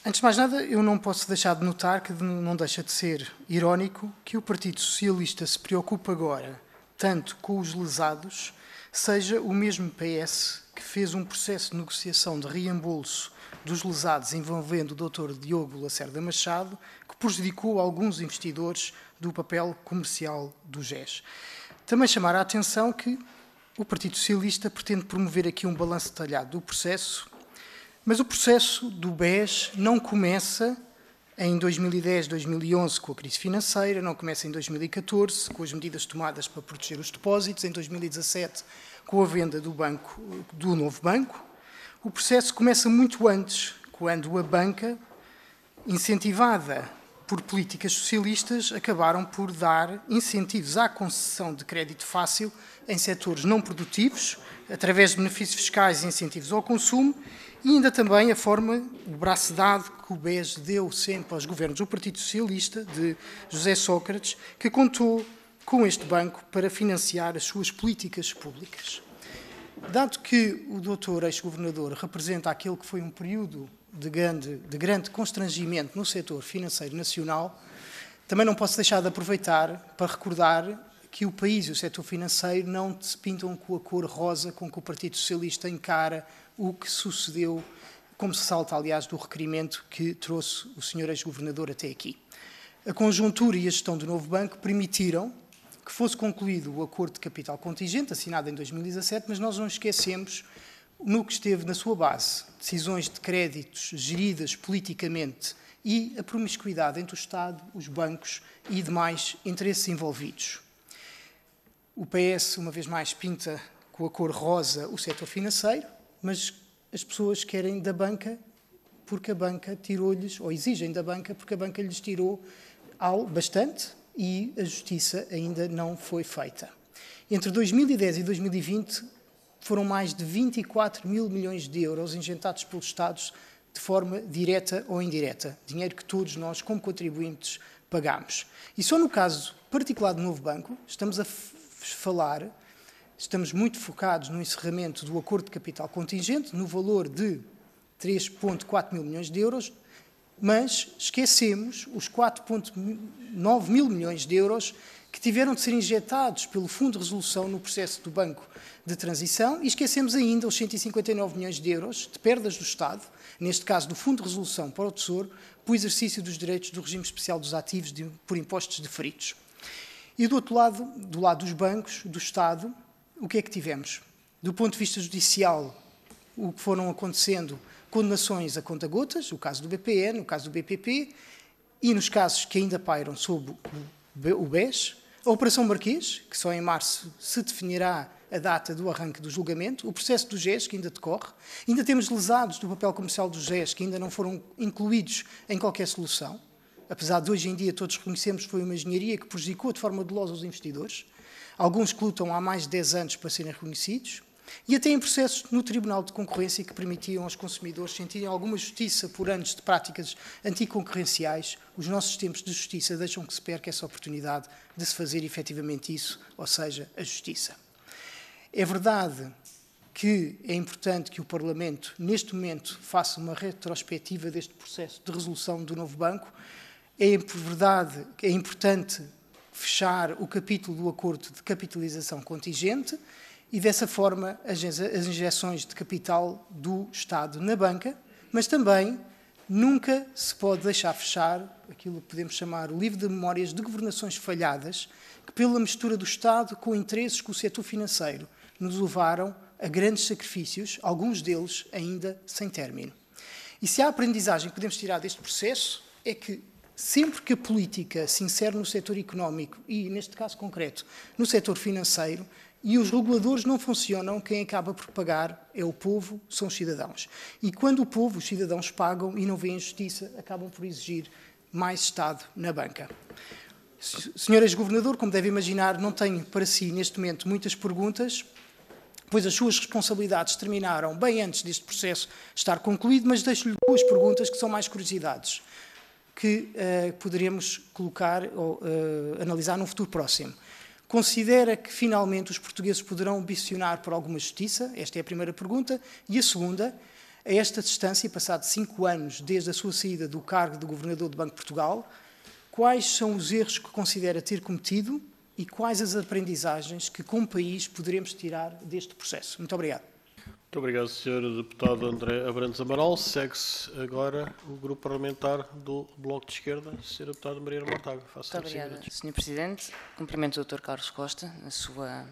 Antes de mais nada, eu não posso deixar de notar que não deixa de ser irónico que o Partido Socialista se preocupe agora tanto com os lesados, seja o mesmo PS que fez um processo de negociação de reembolso dos lesados envolvendo o Dr. Diogo Lacerda Machado, que prejudicou alguns investidores do papel comercial do GES. Também chamar a atenção que o Partido Socialista pretende promover aqui um balanço detalhado do processo, mas o processo do BES não começa em 2010, 2011 com a crise financeira, não começa em 2014 com as medidas tomadas para proteger os depósitos, em 2017 com a venda do novo banco. O processo começa muito antes, quando a banca, incentivada por políticas socialistas, acabaram por dar incentivos à concessão de crédito fácil em setores não produtivos, através de benefícios fiscais e incentivos ao consumo, e ainda também a forma, o braço dado que o BES deu sempre aos governos do Partido Socialista, de José Sócrates, que contou com este banco para financiar as suas políticas públicas. Dado que o Dr. ex-governador representa aquele que foi um período de grande constrangimento no setor financeiro nacional, também não posso deixar de aproveitar para recordar que o país e o setor financeiro não se pintam com a cor rosa com que o Partido Socialista encara o que sucedeu, como se salta, aliás, do requerimento que trouxe o Sr. ex-governador até aqui. A conjuntura e a gestão do novo banco permitiram que fosse concluído o acordo de capital contingente, assinado em 2017, mas nós não esquecemos no que esteve na sua base, decisões de créditos geridas politicamente e a promiscuidade entre o Estado, os bancos e demais interesses envolvidos. O PS, uma vez mais, pinta com a cor rosa o setor financeiro, mas as pessoas querem da banca porque a banca tirou-lhes, ou exigem da banca porque a banca lhes tirou bastante e a justiça ainda não foi feita. Entre 2010 e 2020 foram mais de 24 mil milhões de euros injetados pelos Estados de forma direta ou indireta. Dinheiro que todos nós, como contribuintes, pagámos. E só no caso particular do novo banco, estamos muito focados no encerramento do acordo de capital contingente, no valor de 3,4 mil milhões de euros, mas esquecemos os 4,9 mil milhões de euros que tiveram de ser injetados pelo Fundo de Resolução no processo do Banco de Transição, e esquecemos ainda os 159 milhões de euros de perdas do Estado, neste caso do Fundo de Resolução para o Tesouro, por exercício dos direitos do regime especial dos ativos por impostos deferidos. E do outro lado, do lado dos bancos, do Estado, o que é que tivemos? Do ponto de vista judicial, o que foram acontecendo condenações a conta-gotas, o caso do BPN, o caso do BPP, e nos casos que ainda pairam sob o BES, a Operação Marquês, que só em março se definirá a data do arranque do julgamento, o processo do GES, que ainda decorre, ainda temos lesados do papel comercial do GES, que ainda não foram incluídos em qualquer solução, apesar de hoje em dia todos reconhecemos que foi uma engenharia que prejudicou de forma dolosa os investidores, alguns que lutam há mais de 10 anos para serem reconhecidos, e até em processos no Tribunal de Concorrência que permitiam aos consumidores sentirem alguma justiça por anos de práticas anticoncorrenciais. Os nossos tempos de justiça deixam que se perca essa oportunidade de se fazer efetivamente isso, ou seja, a justiça. É verdade que é importante que o Parlamento, neste momento, faça uma retrospectiva deste processo de resolução do novo banco. É verdade que é importante fechar o capítulo do acordo de capitalização contingente e, dessa forma, as injeções de capital do Estado na banca, mas também nunca se pode deixar fechar aquilo que podemos chamar o livro de memórias de governações falhadas, que, pela mistura do Estado com interesses com o setor financeiro, nos levaram a grandes sacrifícios, alguns deles ainda sem término. E se há aprendizagem que podemos tirar deste processo, é que sempre que a política se insere no setor económico e, neste caso concreto, no setor financeiro, e os reguladores não funcionam, quem acaba por pagar é o povo, são os cidadãos. E quando o povo, os cidadãos, pagam e não veem justiça, acabam por exigir mais Estado na banca. Senhor ex-governador, como deve imaginar, não tenho para si, neste momento, muitas perguntas, pois as suas responsabilidades terminaram bem antes deste processo estar concluído, mas deixo-lhe duas perguntas que são mais curiosidades, que poderemos colocar ou analisar num futuro próximo. Considera que, finalmente, os portugueses poderão ambicionar por alguma justiça? Esta é a primeira pergunta. E a segunda, a esta distância, passado 5 anos desde a sua saída do cargo de Governador do Banco de Portugal, quais são os erros que considera ter cometido e quais as aprendizagens que, como país, poderemos tirar deste processo? Muito obrigado. Muito obrigado, Sr. Deputado André Abrantes Amaral. Segue-se agora o Grupo Parlamentar do Bloco de Esquerda, Sra. Deputada Maria Mortágua. Muito obrigada, Sr. Presidente. Cumprimento o Dr. Carlos Costa, na sua...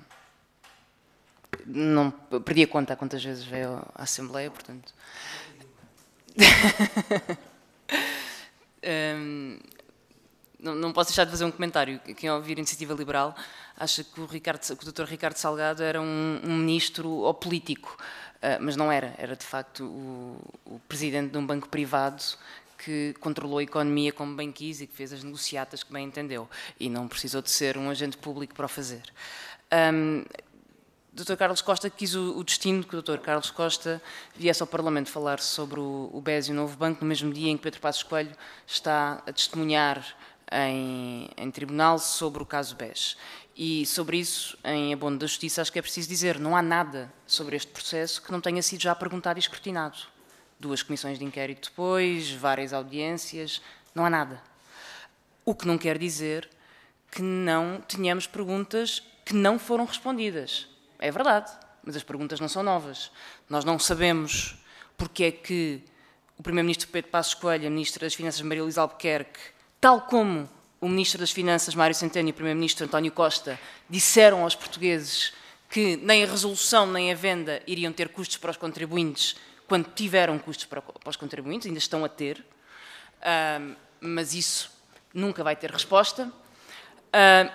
Não perdi a conta a quantas vezes veio à Assembleia, portanto... Não posso deixar de fazer um comentário. Quem ouvir a Iniciativa Liberal acha que o Dr. Ricardo Salgado era um ministro ou político, mas não era. Era, de facto, o presidente de um banco privado que controlou a economia como bem quis e que fez as negociatas que bem entendeu. E não precisou de ser um agente público para o fazer. Dr. Carlos Costa quis o destino que o Dr. Carlos Costa viesse ao Parlamento falar sobre o BES e o novo banco no mesmo dia em que Pedro Passos Coelho está a testemunhar em tribunal sobre o caso BES. E sobre isso, em abono da Justiça, acho que é preciso dizer, não há nada sobre este processo que não tenha sido já perguntado e escrutinado. 2 comissões de inquérito depois, várias audiências, não há nada. O que não quer dizer que não tenhamos perguntas que não foram respondidas. É verdade, mas as perguntas não são novas. Nós não sabemos porque é que o Primeiro-Ministro Pedro Passos Coelho e a Ministra das Finanças Maria Luísa Albuquerque, tal como o Ministro das Finanças Mário Centeno e o Primeiro-Ministro António Costa, disseram aos portugueses que nem a resolução nem a venda iriam ter custos para os contribuintes, quando tiveram custos para os contribuintes, ainda estão a ter, mas isso nunca vai ter resposta.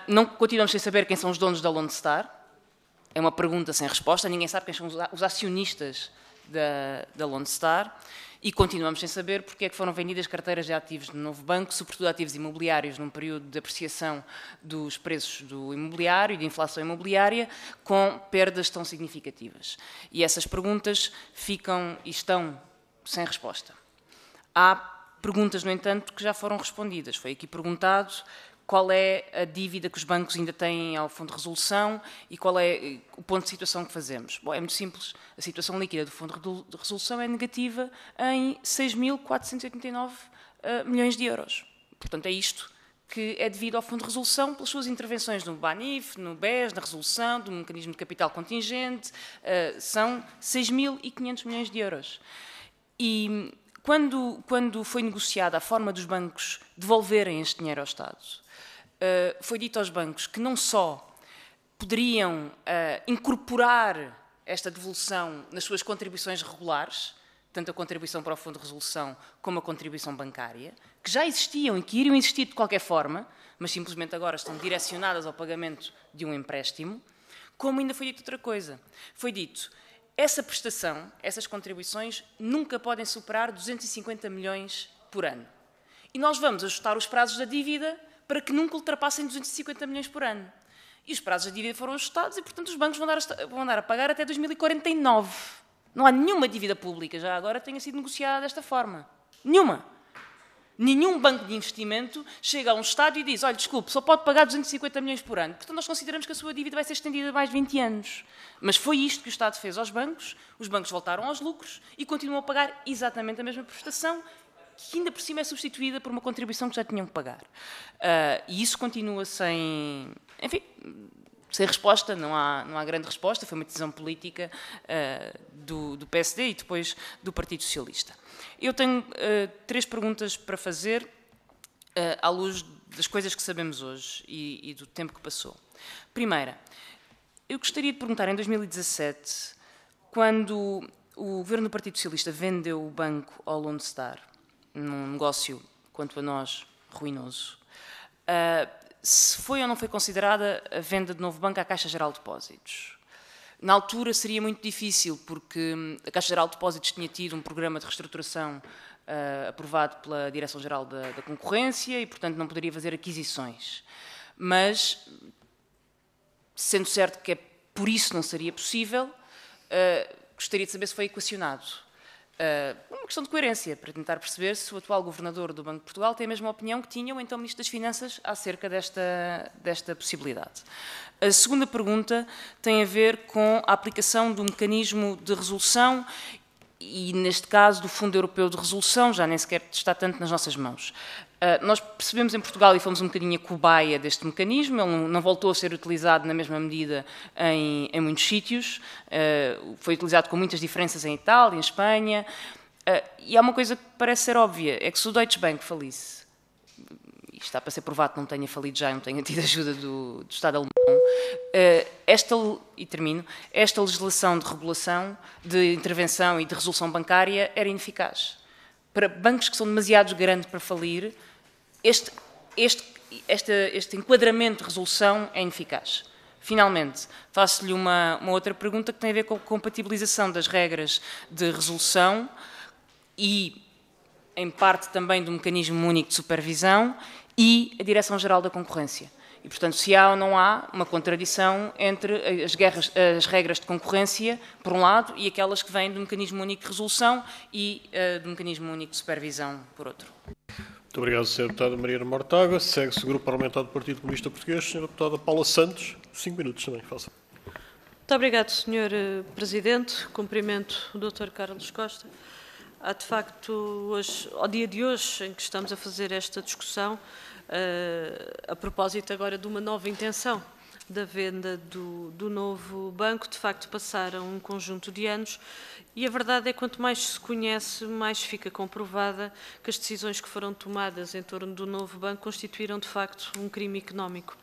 Não continuamos sem saber quem são os donos da Lone Star. É uma pergunta sem resposta, ninguém sabe quem são os acionistas da Lone Star. E continuamos sem saber porque é que foram vendidas carteiras de ativos no novo banco, sobretudo ativos imobiliários, num período de apreciação dos preços do imobiliário e de inflação imobiliária, com perdas tão significativas. E essas perguntas ficam e estão sem resposta. Há perguntas, no entanto, que já foram respondidas. Foi aqui perguntado qual é a dívida que os bancos ainda têm ao Fundo de Resolução e qual é o ponto de situação que fazemos. Bom, é muito simples. A situação líquida do Fundo de Resolução é negativa em 6.489 milhões de euros. Portanto, é isto que é devido ao Fundo de Resolução pelas suas intervenções no BANIF, no BES, na resolução, do mecanismo de capital contingente, são 6.500 milhões de euros. E quando foi negociada a forma dos bancos devolverem este dinheiro ao Estado, foi dito aos bancos que não só poderiam incorporar esta devolução nas suas contribuições regulares, tanto a contribuição para o Fundo de Resolução como a contribuição bancária, que já existiam e que iriam existir de qualquer forma, mas simplesmente agora estão direcionadas ao pagamento de um empréstimo, como ainda foi dito outra coisa. Foi dito, essa prestação, essas contribuições, nunca podem superar 250 milhões por ano. E nós vamos ajustar os prazos da dívida para que nunca ultrapassem 250 milhões por ano. E os prazos da dívida foram ajustados e, portanto, os bancos vão andar a pagar até 2049. Não há nenhuma dívida pública já agora que tenha sido negociada desta forma. Nenhuma. Nenhum banco de investimento chega a um Estado e diz, olha, desculpe, só pode pagar 250 milhões por ano. Portanto, nós consideramos que a sua dívida vai ser estendida a mais de 20 anos. Mas foi isto que o Estado fez aos bancos, os bancos voltaram aos lucros e continuam a pagar exatamente a mesma prestação, que ainda por cima é substituída por uma contribuição que já tinham que pagar. E isso continua sem... Enfim, sem resposta, não há grande resposta, foi uma decisão política do PSD e depois do Partido Socialista. Eu tenho 3 perguntas para fazer à luz das coisas que sabemos hoje e do tempo que passou. Primeira, eu gostaria de perguntar, em 2017, quando o governo do Partido Socialista vendeu o banco ao Lone Star, num negócio, quanto a nós, ruinoso, se foi ou não foi considerada a venda de novo banco à Caixa Geral de Depósitos. Na altura seria muito difícil, porque a Caixa Geral de Depósitos tinha tido um programa de reestruturação aprovado pela Direção-Geral da Concorrência e, portanto, não poderia fazer aquisições. Mas, sendo certo que por isso não seria possível, gostaria de saber se foi equacionado. Uma questão de coerência, para tentar perceber se o atual governador do Banco de Portugal tem a mesma opinião que tinha o então Ministro das Finanças acerca desta possibilidade. A segunda pergunta tem a ver com a aplicação do mecanismo de resolução e, neste caso, do Fundo Europeu de Resolução, já nem sequer está tanto nas nossas mãos. Nós percebemos em Portugal e fomos um bocadinho a cobaia deste mecanismo, ele não voltou a ser utilizado na mesma medida em muitos sítios, foi utilizado com muitas diferenças em Itália, em Espanha, e há uma coisa que parece ser óbvia, é que se o Deutsche Bank falisse, e está para ser provado que não tenha falido já, não tenha tido ajuda do Estado alemão, esta legislação de regulação, de intervenção e de resolução bancária era ineficaz. Para bancos que são demasiado grandes para falir, este enquadramento de resolução é ineficaz. Finalmente, faço-lhe uma outra pergunta que tem a ver com a compatibilização das regras de resolução e, em parte, também do mecanismo único de supervisão e a Direção-Geral da Concorrência. E, portanto, se há ou não há uma contradição entre as regras de concorrência, por um lado, e aquelas que vêm do mecanismo único de resolução e do mecanismo único de supervisão, por outro. Muito obrigado, Sra. Deputada Mariana Mortágua. Segue-se o Grupo Parlamentar do Partido Comunista Português. Sra. Deputada Paula Santos, 5 minutos também, faça. Muito obrigado, Sr. Presidente. Cumprimento o Dr. Carlos Costa. Há, de facto, hoje, ao dia de hoje, em que estamos a fazer esta discussão, a propósito agora de uma nova intenção da venda do novo banco, de facto passaram um conjunto de anos e a verdade é que quanto mais se conhece, mais fica comprovada que as decisões que foram tomadas em torno do novo banco constituíram de facto um crime económico.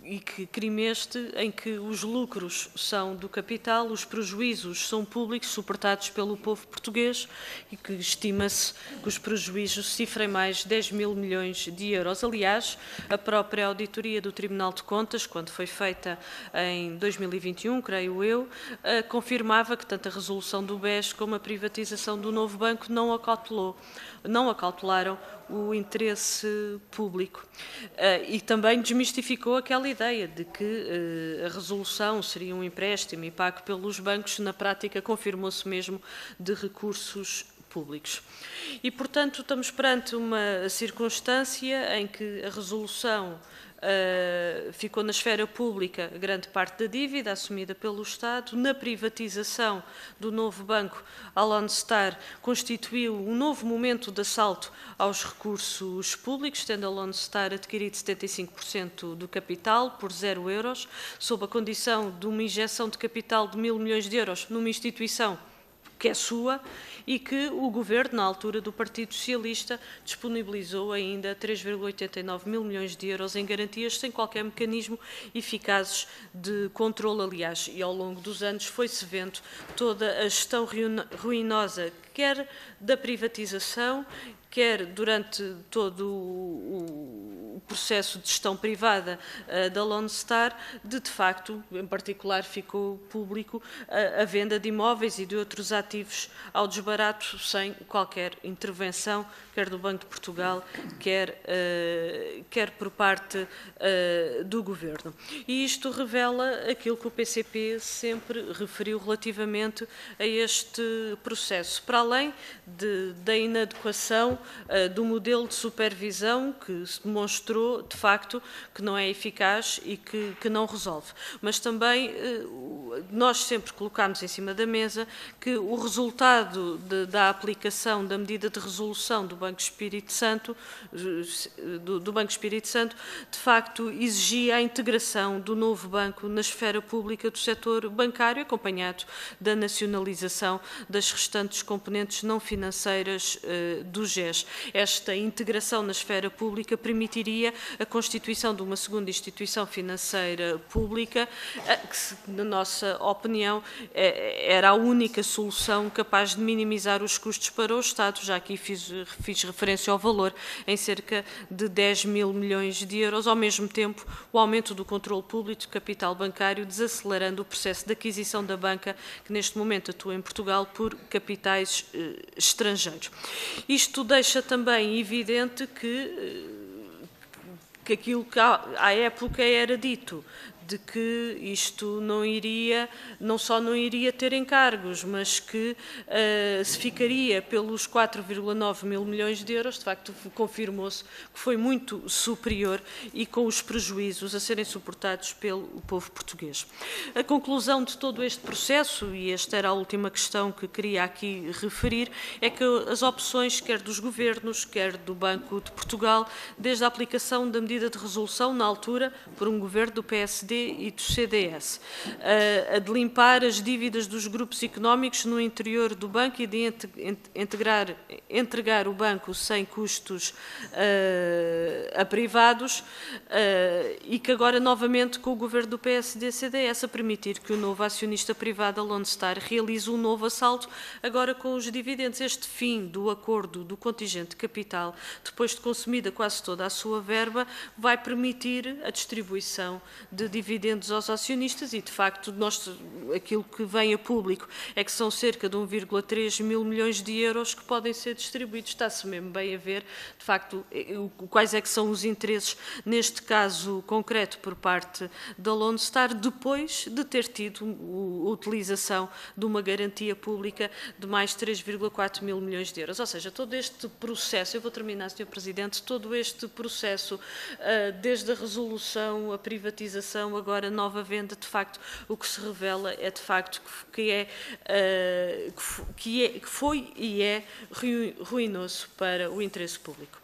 E que crime este em que os lucros são do capital, os prejuízos são públicos, suportados pelo povo português e que estima-se que os prejuízos cifrem mais 10 mil milhões de euros. Aliás, a própria auditoria do Tribunal de Contas, quando foi feita em 2021, creio eu, confirmava que tanto a resolução do BES como a privatização do novo banco não acautelaram o interesse público. E também desmistificou aquela ideia de que a resolução seria um empréstimo e pago pelos bancos, na prática confirmou-se mesmo de recursos públicos. E, portanto, estamos perante uma circunstância em que a resolução ficou na esfera pública grande parte da dívida assumida pelo Estado. Na privatização do novo banco, a Lone Star constituiu um novo momento de assalto aos recursos públicos, tendo a Lone Star adquirido 75% do capital por 0 euros, sob a condição de uma injeção de capital de 1.000 milhões de euros numa instituição que é sua, e que o Governo, na altura do Partido Socialista, disponibilizou ainda 3,89 mil milhões de euros em garantias, sem qualquer mecanismo eficazes de controle, aliás, e ao longo dos anos foi-se vendo toda a gestão ruinosa, quer da privatização, quer durante todo o processo de gestão privada da Lone Star, de facto, em particular, ficou público a venda de imóveis e de outros ativos ao desbarato, sem qualquer intervenção, quer do Banco de Portugal, quer por parte do Governo. E isto revela aquilo que o PCP sempre referiu relativamente a este processo, para além da inadequação do modelo de supervisão que se demonstrou, de facto, que não é eficaz e que não resolve. Mas também nós sempre colocámos em cima da mesa que o resultado da aplicação da medida de resolução do Banco Espírito Santo, de facto, exigia a integração do novo banco na esfera pública do setor bancário, acompanhado da nacionalização das restantes componentes não financeiras do GES. Esta integração na esfera pública permitiria a constituição de uma segunda instituição financeira pública, que, na nossa opinião, era a única solução capaz de minimizar os custos para o Estado, já aqui fiz referência ao valor, em cerca de 10 mil milhões de euros, ao mesmo tempo o aumento do controle público do capital bancário, desacelerando o processo de aquisição da banca, que neste momento atua em Portugal por capitais estrangeiros. Isto deixa também evidente que aquilo que à época era dito, de que isto não só não iria ter encargos, mas que se ficaria pelos 4,9 mil milhões de euros, de facto confirmou-se que foi muito superior e com os prejuízos a serem suportados pelo povo português. A conclusão de todo este processo, e esta era a última questão que queria aqui referir, é que as opções, quer dos governos, quer do Banco de Portugal, desde a aplicação da medida de resolução, na altura, por um governo do PSD e do CDS, a de limpar as dívidas dos grupos económicos no interior do banco e de entregar o banco sem custos a privados, e que agora novamente com o governo do PSD e CDS a permitir que o novo acionista privado, a Lone Star, realize um novo assalto, agora com os dividendos. Este fim do acordo do contingente de capital, depois de consumida quase toda a sua verba, vai permitir a distribuição de dividendos aos acionistas e, de facto, aquilo que vem a público é que são cerca de 1,3 mil milhões de euros que podem ser distribuídos. Está-se mesmo bem a ver, de facto, quais é que são os interesses, neste caso concreto, por parte da Lone Star, depois de ter tido a utilização de uma garantia pública de mais 3,4 mil milhões de euros. Ou seja, todo este processo, eu vou terminar, Sr. Presidente, todo este processo, desde a resolução, a privatização, agora nova venda, de facto, o que se revela é, de facto, que foi e é ruinoso para o interesse público.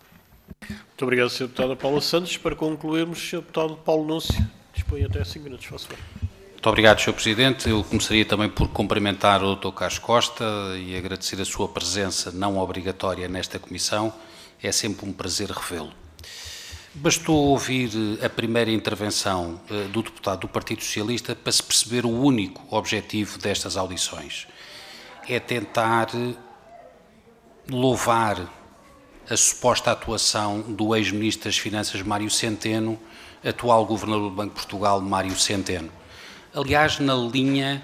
Muito obrigado, Sr. Deputada Paula Santos. Para concluirmos, Sr. Deputado Paulo Núncio, dispõe até 5 minutos, faço favor. Muito obrigado, Sr. Presidente. Eu começaria também por cumprimentar o Dr. Carlos Costa e agradecer a sua presença não obrigatória nesta comissão. É sempre um prazer revê-lo. Bastou ouvir a primeira intervenção do deputado do Partido Socialista para se perceber o único objetivo destas audições. É tentar louvar a suposta atuação do ex-ministro das Finanças, Mário Centeno, atual governador do Banco de Portugal, Mário Centeno. Aliás, na linha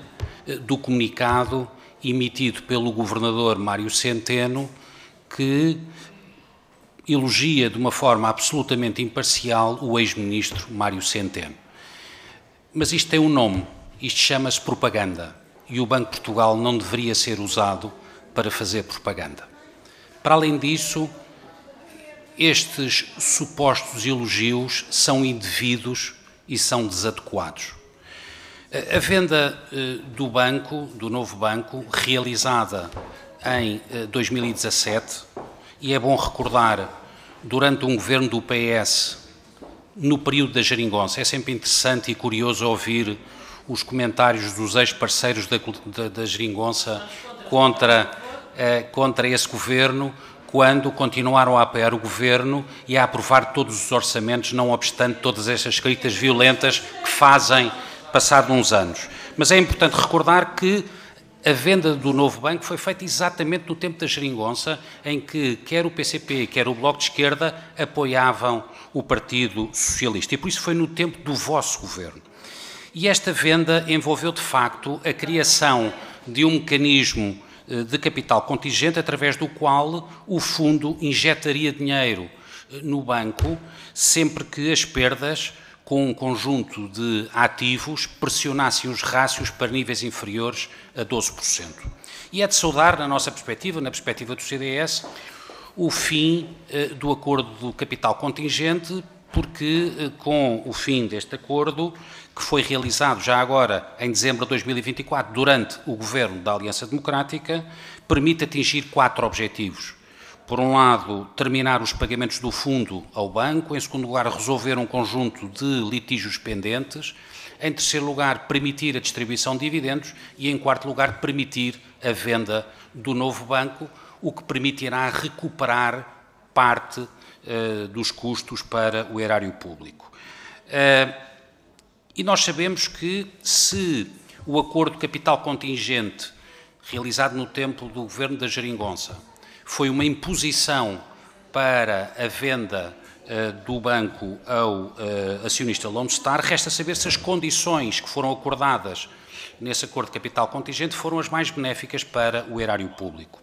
do comunicado emitido pelo governador Mário Centeno, que elogia de uma forma absolutamente imparcial o ex-ministro Mário Centeno. Mas isto tem um nome, isto chama-se propaganda, e o Banco de Portugal não deveria ser usado para fazer propaganda. Para além disso, estes supostos elogios são indevidos e são desadequados. A venda do banco, do novo banco, realizada em 2017, e é bom recordar, durante um governo do PS, no período da geringonça, é sempre interessante e curioso ouvir os comentários dos ex-parceiros da geringonça contra esse governo, quando continuaram a apoiar o governo e a aprovar todos os orçamentos, não obstante todas estas escritas violentas que fazem passado uns anos. Mas é importante recordar que a venda do novo banco foi feita exatamente no tempo da geringonça, em que quer o PCP, quer o Bloco de Esquerda apoiavam o Partido Socialista. E por isso foi no tempo do vosso governo. E esta venda envolveu, de facto, a criação de um mecanismo de capital contingente, através do qual o fundo injetaria dinheiro no banco sempre que as perdas, com um conjunto de ativos, pressionassem os rácios para níveis inferiores a 12%. E é de saudar, na nossa perspectiva, na perspectiva do CDS, o fim do acordo do capital contingente, porque com o fim deste acordo, que foi realizado já agora em dezembro de 2024, durante o governo da Aliança Democrática, permite atingir 4 objetivos. Por um lado, terminar os pagamentos do fundo ao banco. Em segundo lugar, resolver um conjunto de litígios pendentes. Em terceiro lugar, permitir a distribuição de dividendos. E em quarto lugar, permitir a venda do novo banco, o que permitirá recuperar parte dos custos para o erário público. E nós sabemos que, se o acordo de capital contingente, realizado no tempo do governo da geringonça, foi uma imposição para a venda do banco ao acionista Lone Star, resta saber se as condições que foram acordadas nesse acordo de capital contingente foram as mais benéficas para o erário público.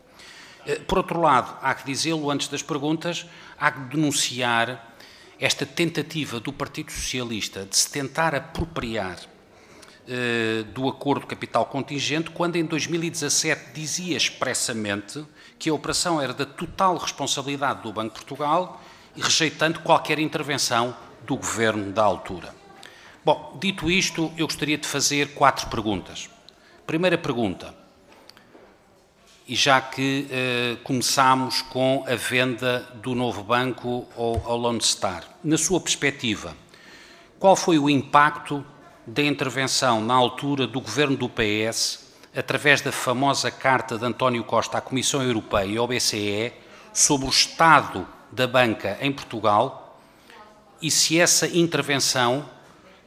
Por outro lado, há que dizê-lo antes das perguntas, há que denunciar esta tentativa do Partido Socialista de se tentar apropriar do acordo de capital contingente, quando em 2017 dizia expressamente que a operação era da total responsabilidade do Banco de Portugal e rejeitando qualquer intervenção do governo da altura. Bom, dito isto, eu gostaria de fazer 4 perguntas. Primeira pergunta, e já que começámos com a venda do novo banco ao Lone Star, na sua perspectiva, qual foi o impacto da intervenção na altura do governo do PS, através da famosa carta de António Costa à Comissão Europeia e ao BCE, sobre o estado da banca em Portugal, e se essa intervenção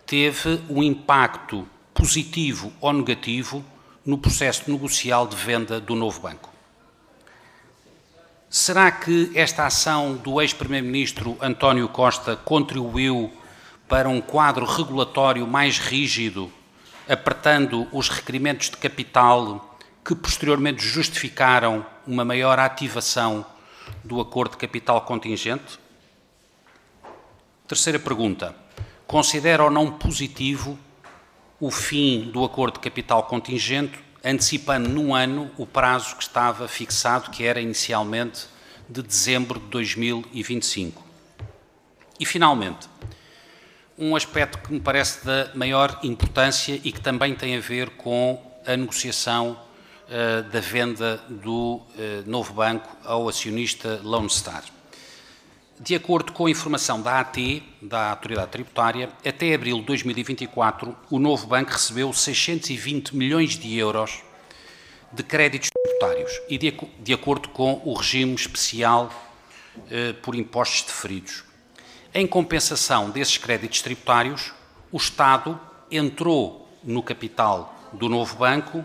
teve um impacto positivo ou negativo no processo negocial de venda do novo banco. Será que esta ação do ex-primeiro-ministro António Costa contribuiu para um quadro regulatório mais rígido, apertando os requerimentos de capital que posteriormente justificaram uma maior ativação do acordo de capital contingente? Terceira pergunta. Considera ou não positivo o fim do acordo de capital contingente, antecipando num ano o prazo que estava fixado, que era inicialmente de dezembro de 2025? E, finalmente, um aspecto que me parece da maior importância e que também tem a ver com a negociação da venda do novo banco ao acionista Lone Star. De acordo com a informação da AT, da Autoridade Tributária, até abril de 2024, o novo banco recebeu 620 milhões de euros de créditos tributários e de acordo com o regime especial por impostos deferidos. Em compensação desses créditos tributários, o Estado entrou no capital do novo banco,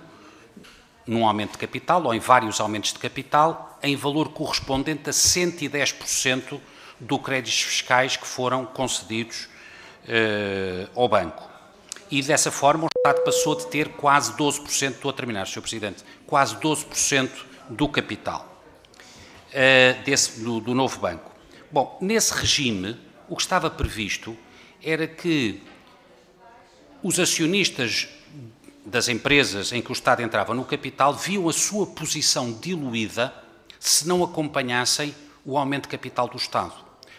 num aumento de capital ou em vários aumentos de capital, em valor correspondente a 110% dos créditos fiscais que foram concedidos ao banco. E dessa forma o Estado passou de ter quase 12%, estou a terminar, Sr. Presidente, quase 12% do capital do novo banco. Bom, nesse regime, o que estava previsto era que os acionistas das empresas em que o Estado entrava no capital viam a sua posição diluída se não acompanhassem o aumento de capital do Estado.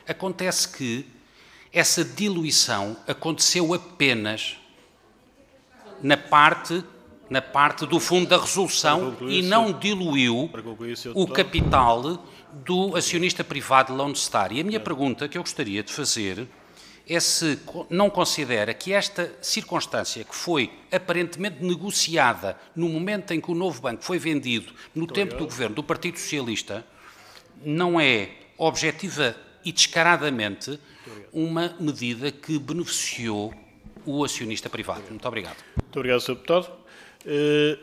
Acontece que essa diluição aconteceu apenas na parte do fundo da resolução e não diluiu o capital do acionista privado Lone Star. E a minha pergunta que eu gostaria de fazer é se não considera que esta circunstância, que foi aparentemente negociada no momento em que o novo banco foi vendido, no tempo do governo do Partido Socialista, não é objetiva e descaradamente uma medida que beneficiou o acionista privado. Muito obrigado. Muito obrigado, Sr. Deputado.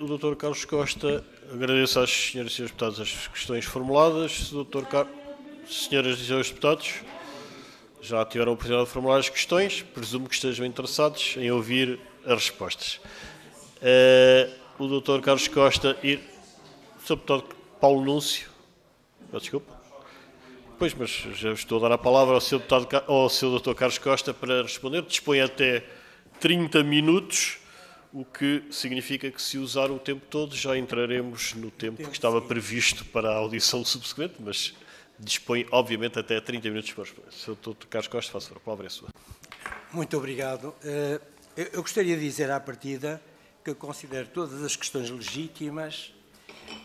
O Dr. Carlos Costa, agradeço às senhoras e senhores deputados as questões formuladas. Senhoras e senhores deputados, já tiveram a oportunidade de formular as questões, presumo que estejam interessados em ouvir as respostas. O Dr. Carlos Costa e o Sr. Deputado Paulo Núncio, desculpa. Pois, mas já estou a dar a palavra ao Sr. Dr. Carlos Costa para responder. Dispõe até 30 minutos, o que significa que se usar o tempo todo já entraremos no tempo que estava previsto para a audição subsequente, mas dispõe, obviamente, até 30 minutos para responder. Sr. Dr. Carlos Costa, faça a palavra, é sua. Muito obrigado. Eu gostaria de dizer à partida que eu considero todas as questões legítimas,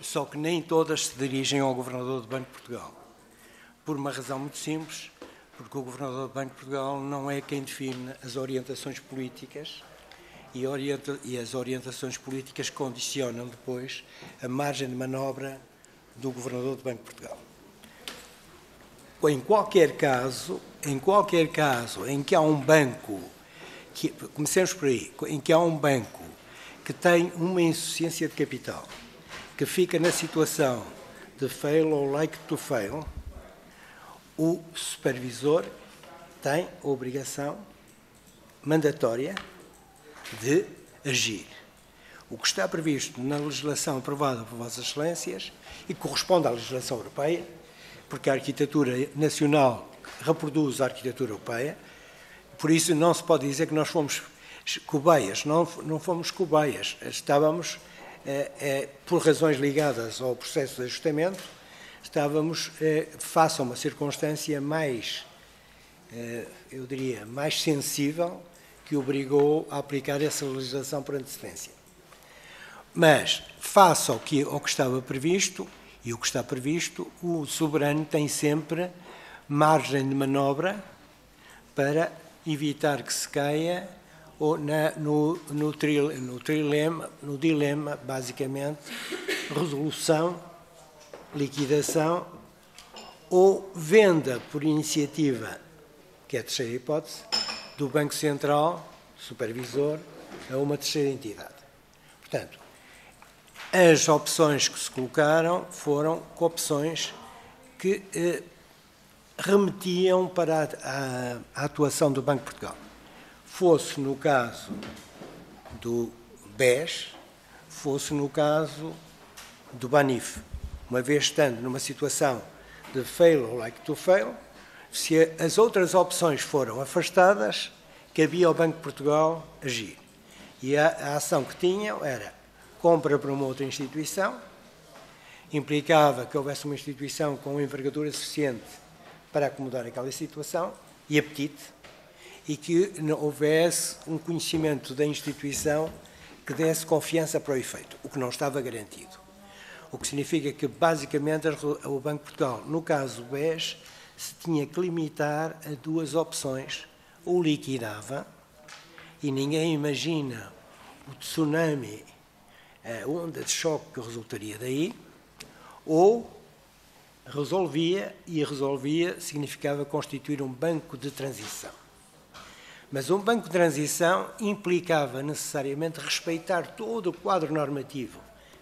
só que nem todas se dirigem ao Governador do Banco de Portugal. Por uma razão muito simples, porque o Governador do Banco de Portugal não é quem define as orientações políticas e as orientações políticas condicionam depois a margem de manobra do Governador do Banco de Portugal. Em qualquer caso em que há um banco, comecemos por aí, em que há um banco que tem uma insuficiência de capital, que fica na situação de fail or like to fail, o supervisor tem a obrigação mandatória de agir. O que está previsto na legislação aprovada por Vossas Excelências e corresponde à legislação europeia, porque a arquitetura nacional reproduz a arquitetura europeia, por isso não se pode dizer que nós fomos cobaias, não fomos cobaias, estávamos, por razões ligadas ao processo de ajustamento, estávamos face a uma circunstância mais, eu diria, mais sensível que obrigou a aplicar essa legislação por antecedência. Mas, face ao que estava previsto, e o que está previsto, o soberano tem sempre margem de manobra para evitar que se caia ou no dilema, basicamente, resolução, liquidação ou venda por iniciativa, que é a terceira hipótese, do Banco Central, supervisor, a uma terceira entidade. Portanto, as opções que se colocaram foram opções que remetiam para a atuação do Banco de Portugal. Fosse no caso do BES, fosse no caso do BANIF. Uma vez estando numa situação de fail or like to fail, se as outras opções foram afastadas, cabia ao Banco de Portugal agir. E a ação que tinham era compra para uma outra instituição, implicava que houvesse uma instituição com envergadura suficiente para acomodar aquela situação e apetite, e que houvesse um conhecimento da instituição que desse confiança para o efeito, o que não estava garantido. O que significa que, basicamente, o Banco de Portugal, no caso do BES, se tinha que limitar a duas opções. Ou liquidava, e ninguém imagina o tsunami, a onda de choque que resultaria daí, ou resolvia, e resolvia significava constituir um banco de transição. Mas um banco de transição implicava necessariamente respeitar todo o quadro normativo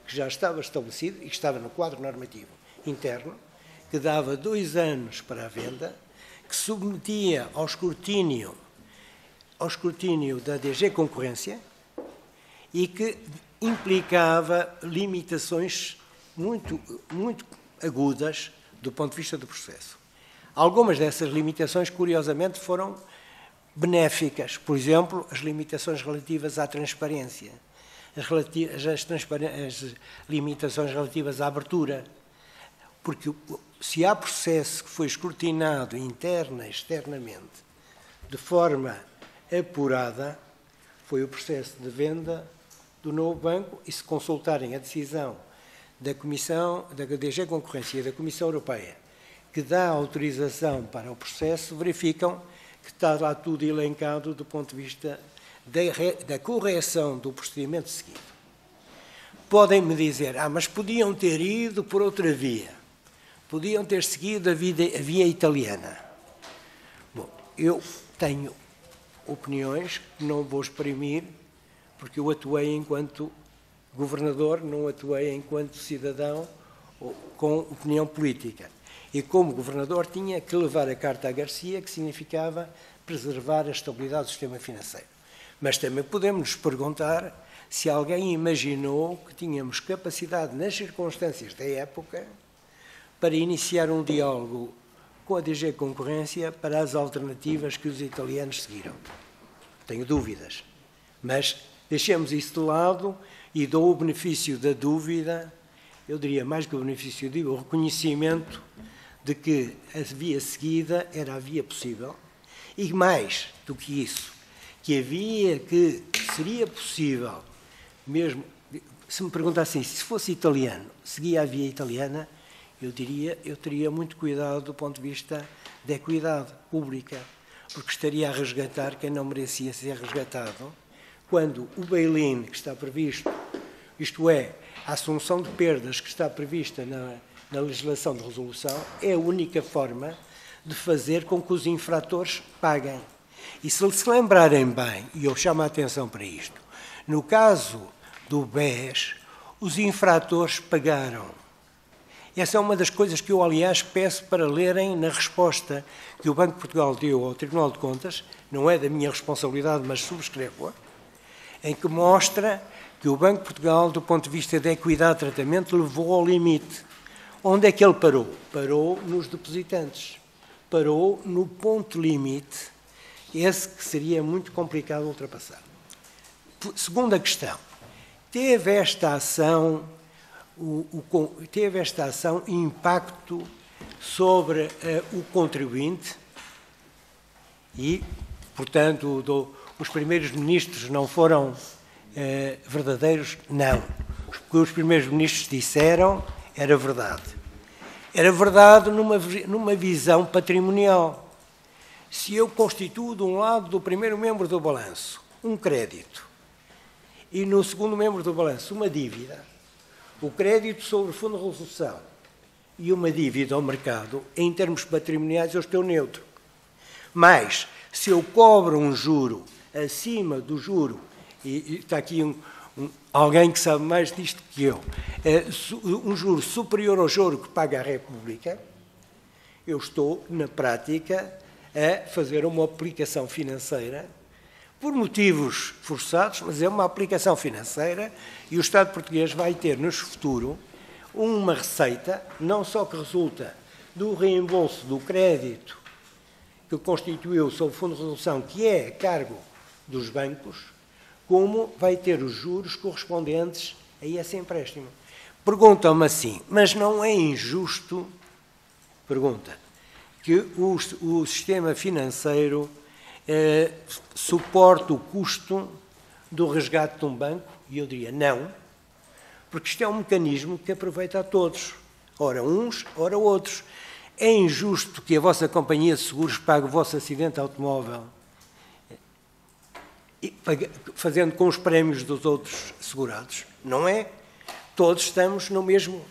que já estava estabelecido e que estava no quadro normativo interno, que dava 2 anos para a venda, que submetia ao escrutínio da DG Concorrência e que implicava limitações muito agudas do ponto de vista do processo. Algumas dessas limitações, curiosamente, foram benéficas. Por exemplo, as limitações relativas à transparência, as limitações relativas à abertura, porque se há processo que foi escrutinado interna e externamente de forma apurada, foi o processo de venda do novo banco, e se consultarem a decisão da Comissão, da DG Concorrência e da Comissão Europeia, que dá autorização para o processo, verificam que está lá tudo elencado do ponto de vista da correção do procedimento seguido. Podem-me dizer, mas podiam ter ido por outra via, podiam ter seguido a via italiana. Bom, eu tenho opiniões que não vou exprimir, porque eu atuei enquanto governador, não atuei enquanto cidadão com opinião política. E como governador tinha que levar a carta a Garcia, que significava preservar a estabilidade do sistema financeiro. Mas também podemos nos perguntar se alguém imaginou que tínhamos capacidade, nas circunstâncias da época, para iniciar um diálogo com a DG Concorrência para as alternativas que os italianos seguiram. Tenho dúvidas, mas deixemos isso de lado e dou o benefício da dúvida, eu diria mais que o benefício, digo o reconhecimento de que a via seguida era a via possível, e mais do que isso, que havia que seria possível, mesmo, se me perguntassem se fosse italiano, seguia a via italiana, eu diria, eu teria muito cuidado do ponto de vista da equidade pública, porque estaria a resgatar quem não merecia ser resgatado, quando o bail-in que está previsto, isto é, a assunção de perdas que está prevista na legislação de resolução, é a única forma de fazer com que os infratores paguem. E se se lembrarem bem, e eu chamo a atenção para isto, no caso do BES, os infratores pagaram. Essa é uma das coisas que eu, aliás, peço para lerem na resposta que o Banco de Portugal deu ao Tribunal de Contas, não é da minha responsabilidade, mas subscrevo-a, em que mostra que o Banco de Portugal, do ponto de vista da equidade de tratamento, levou ao limite. Onde é que ele parou? Parou nos depositantes. Parou no ponto limite, esse que seria muito complicado ultrapassar. Segunda questão. Teve esta ação impacto sobre o contribuinte e, portanto, os primeiros ministros não foram verdadeiros? Não. O que os primeiros ministros disseram era verdade. Era verdade numa visão patrimonial. Se eu constituo de um lado do primeiro membro do balanço um crédito e no segundo membro do balanço uma dívida, o crédito sobre o fundo de resolução e uma dívida ao mercado, em termos patrimoniais eu estou neutro. Mas, se eu cobro um juro acima do juro, e está aqui alguém que sabe mais disto que eu, um juro superior ao juro que paga a República, eu estou, na prática, a fazer uma aplicação financeira, por motivos forçados, mas é uma aplicação financeira, e o Estado português vai ter, no futuro, uma receita, não só que resulta do reembolso do crédito que constituiu sob o Fundo de Resolução, que é a cargo dos bancos, como vai ter os juros correspondentes a esse empréstimo. Perguntam-me assim, mas não é injusto, pergunta, que o sistema financeiro suporte o custo do resgate de um banco? E eu diria não, porque isto é um mecanismo que aproveita a todos, ora uns, ora outros. É injusto que a vossa companhia de seguros pague o vosso acidente automóvel, fazendo com os prémios dos outros segurados? Não é? Todos estamos no mesmo.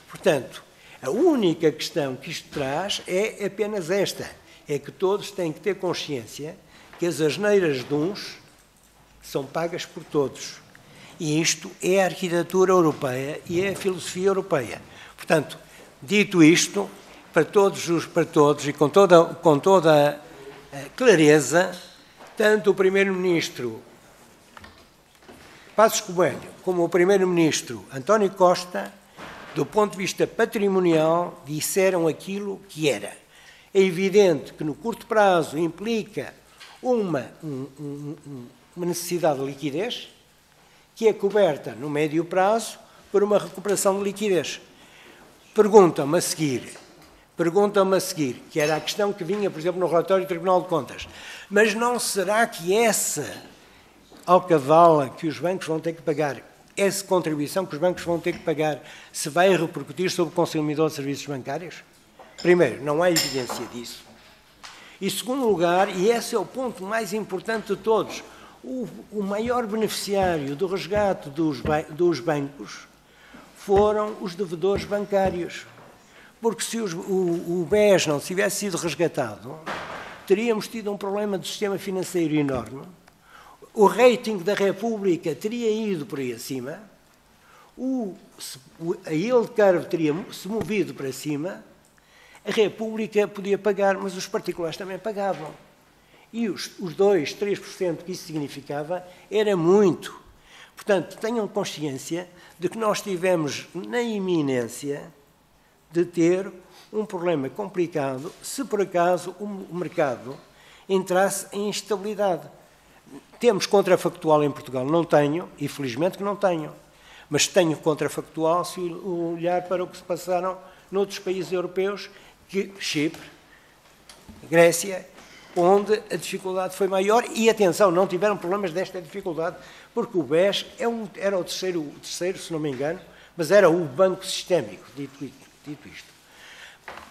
Portanto, a única questão que isto traz é apenas esta, é que todos têm que ter consciência que as asneiras de uns são pagas por todos. E isto é a arquitetura europeia e é a filosofia europeia. Portanto, dito isto, para todos e com toda a clareza, tanto o Primeiro-Ministro Passos Coelho como o Primeiro-Ministro António Costa, do ponto de vista patrimonial, disseram aquilo que era. É evidente que no curto prazo implica uma necessidade de liquidez, que é coberta no médio prazo por uma recuperação de liquidez. Perguntam-me a seguir, que era a questão que vinha, por exemplo, no relatório do Tribunal de Contas, mas não será que essa alcavala que os bancos vão ter que pagar, essa contribuição que os bancos vão ter que pagar, se vai repercutir sobre o consumidor de serviços bancários? Primeiro, não há evidência disso. E, segundo lugar, e esse é o ponto mais importante de todos, o maior beneficiário do resgate dos bancos foram os devedores bancários. Porque se o BES não tivesse sido resgatado, teríamos tido um problema do sistema financeiro enorme, o rating da República teria ido por aí acima, a yield curve teria se movido para cima, a República podia pagar, mas os particulares também pagavam. E os 2, 3% que isso significava era muito. Portanto, tenham consciência de que nós estivemos na iminência de ter um problema complicado se por acaso o mercado entrasse em instabilidade. Temos contrafactual em Portugal? Não tenho, e felizmente que não tenho. Mas tenho contrafactual se olhar para o que se passaram noutros países europeus, que Chipre, Grécia, onde a dificuldade foi maior e, atenção, não tiveram problemas desta dificuldade, porque o BES era o terceiro, se não me engano, mas era o banco sistémico, dito isto.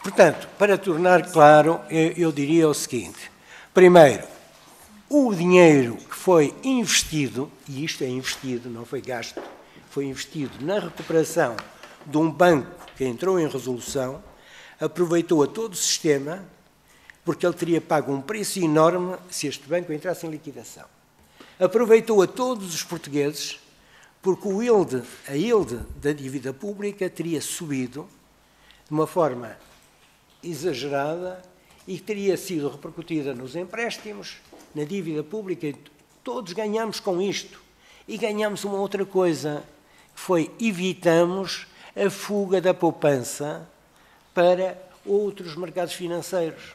Portanto, para tornar claro, eu diria o seguinte. Primeiro, o dinheiro que foi investido, e isto é investido, não foi gasto, foi investido na recuperação de um banco que entrou em resolução, aproveitou a todo o sistema, porque ele teria pago um preço enorme se este banco entrasse em liquidação. Aproveitou a todos os portugueses, porque a yield da dívida pública teria subido de uma forma exagerada e teria sido repercutida nos empréstimos, na dívida pública. Todos ganhamos com isto. E ganhamos uma outra coisa, que foi evitamos a fuga da poupança para outros mercados financeiros.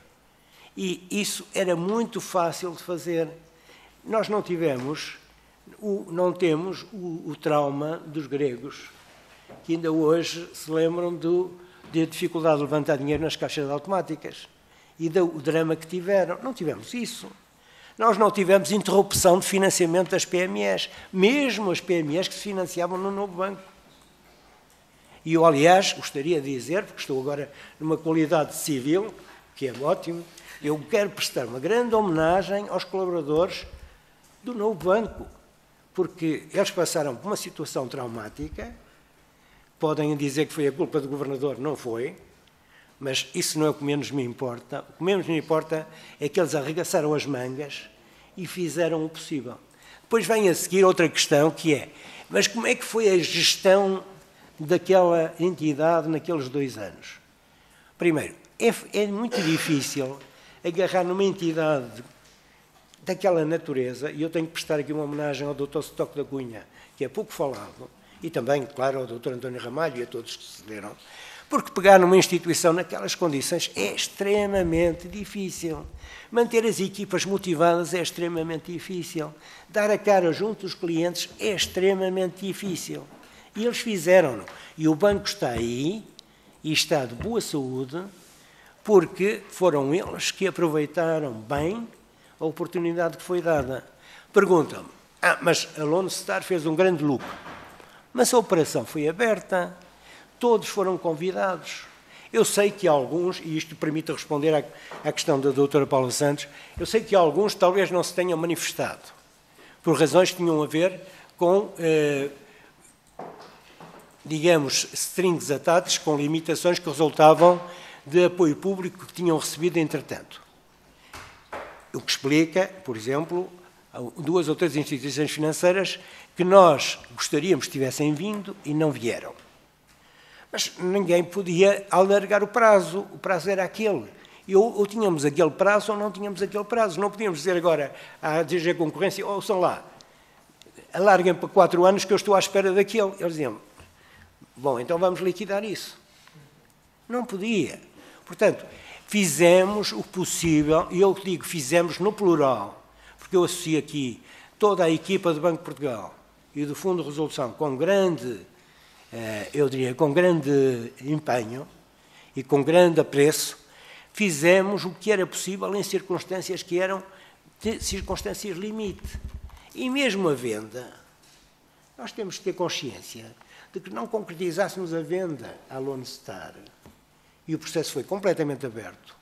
E isso era muito fácil de fazer. Nós não temos o trauma dos gregos, que ainda hoje se lembram da dificuldade de levantar dinheiro nas caixas automáticas e do drama que tiveram. Não tivemos isso. Nós não tivemos interrupção de financiamento das PMEs, mesmo as PMEs que se financiavam no novo banco. E eu, aliás, gostaria de dizer, porque estou agora numa qualidade civil, que é ótimo, eu quero prestar uma grande homenagem aos colaboradores do novo banco, porque eles passaram por uma situação traumática. Podem dizer que foi a culpa do governador, não foi, mas isso não é o que menos me importa. O que menos me importa é que eles arregaçaram as mangas e fizeram o possível. Depois vem a seguir outra questão, que é, mas como é que foi a gestão daquela entidade naqueles 2 anos? Primeiro, é muito difícil agarrar numa entidade daquela natureza, e eu tenho que prestar aqui uma homenagem ao Dr. Stock da Cunha, que é pouco falado, e também, claro, ao Dr. António Ramalho e a todos que se deram, porque pegar numa instituição naquelas condições é extremamente difícil. Manter as equipas motivadas é extremamente difícil. Dar a cara junto dos clientes é extremamente difícil. E eles fizeram-no. E o banco está aí, e está de boa saúde, porque foram eles que aproveitaram bem a oportunidade que foi dada. Perguntam-me, mas a Lone Star fez um grande lucro. Mas a operação foi aberta, todos foram convidados. Eu sei que alguns, e isto permite responder à questão da doutora Paula Santos, eu sei que alguns talvez não se tenham manifestado, por razões que tinham a ver com, digamos, strings attached, com limitações que resultavam de apoio público que tinham recebido entretanto. O que explica, por exemplo, 2 ou 3 instituições financeiras que nós gostaríamos que tivessem vindo e não vieram. Mas ninguém podia alargar o prazo era aquele. Ou tínhamos aquele prazo ou não tínhamos aquele prazo. Não podíamos dizer agora à DG Concorrência, ouçam lá, alarguem para 4 anos que eu estou à espera daquele. Eles diziam, bom, então vamos liquidar isso. Não podia. Portanto, fizemos o possível, e eu digo fizemos no plural, porque eu associo aqui toda a equipa do Banco de Portugal e do Fundo de Resolução com grande eu diria, com grande empenho e com grande apreço, fizemos o que era possível em circunstâncias que eram circunstâncias limite. E mesmo a venda, nós temos que ter consciência de que não concretizássemos a venda à Lone Star, e o processo foi completamente aberto.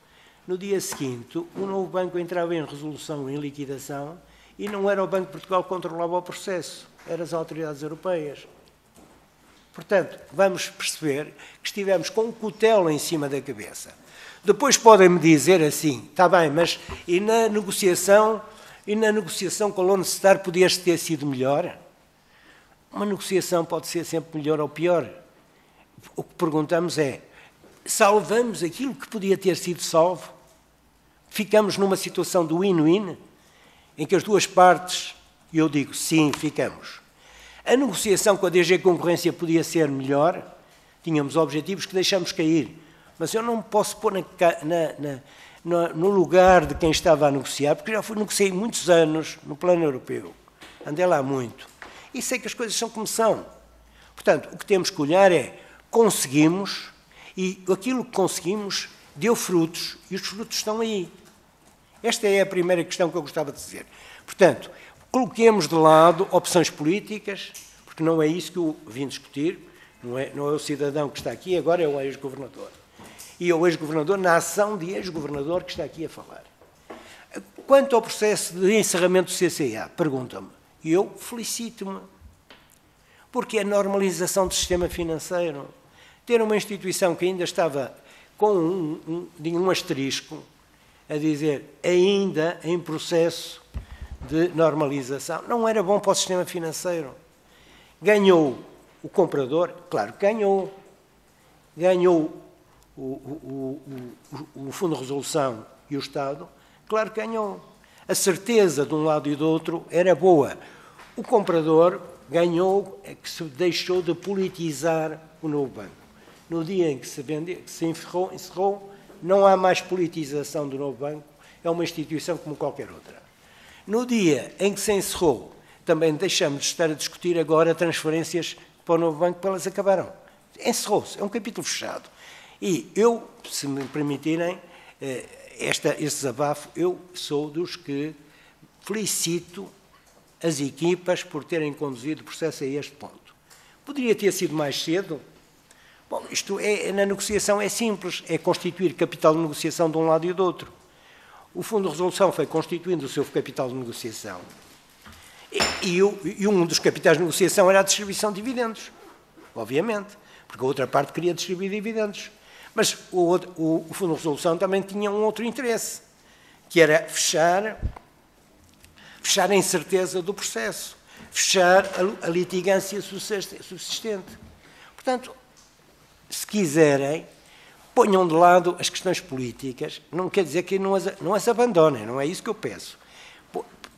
No dia seguinte, o novo banco entrava em resolução, em liquidação, e não era o Banco de Portugal que controlava o processo, eram as autoridades europeias. Portanto, vamos perceber que estivemos com um cutelo em cima da cabeça. Depois podem-me dizer assim, está bem, mas e na negociação com a Lone Star podia ter sido melhor? Uma negociação pode ser sempre melhor ou pior. O que perguntamos é, salvamos aquilo que podia ter sido salvo? Ficamos numa situação do win-win, em que as duas partes, e eu digo, sim, ficamos. A negociação com a DG Concorrência podia ser melhor, tínhamos objetivos que deixamos cair, mas eu não me posso pôr no lugar de quem estava a negociar, porque já negociei muitos anos no plano europeu, andei lá muito, e sei que as coisas são como são. Portanto, o que temos que olhar é, conseguimos, e aquilo que conseguimos deu frutos, e os frutos estão aí. Esta é a primeira questão que eu gostava de dizer. Portanto, coloquemos de lado opções políticas, porque não é isso que eu vim discutir, não é o cidadão que está aqui, agora é o ex-governador. E é o ex-governador, na ação de ex-governador, que está aqui a falar. Quanto ao processo de encerramento do CCA, perguntam-me, e eu felicito-me, porque é a normalização do sistema financeiro. Ter uma instituição que ainda estava com um asterisco, a dizer, ainda em processo de normalização, não era bom para o sistema financeiro. Ganhou o comprador, claro que ganhou. Ganhou o Fundo de Resolução e o Estado, claro que ganhou. A certeza de um lado e do outro era boa. O comprador ganhou, é que se deixou de politizar o novo banco. No dia em que se encerrou, não há mais politização do novo banco, é uma instituição como qualquer outra. No dia em que se encerrou, também deixamos de estar a discutir agora transferências para o novo banco, porque elas acabaram. Encerrou-se, é um capítulo fechado. E eu, se me permitirem, este desabafo, eu sou dos que felicito as equipas por terem conduzido o processo a este ponto. Poderia ter sido mais cedo? Bom, isto na negociação é simples, é constituir capital de negociação de um lado e do outro. O Fundo de Resolução foi constituindo o seu capital de negociação. E um dos capitais de negociação era a distribuição de dividendos, obviamente, porque a outra parte queria distribuir dividendos. Mas o Fundo de Resolução também tinha um outro interesse, que era fechar a incerteza do processo, fechar a litigância subsistente. Portanto, se quiserem, ponham de lado as questões políticas, não quer dizer que não as abandonem, não é isso que eu peço.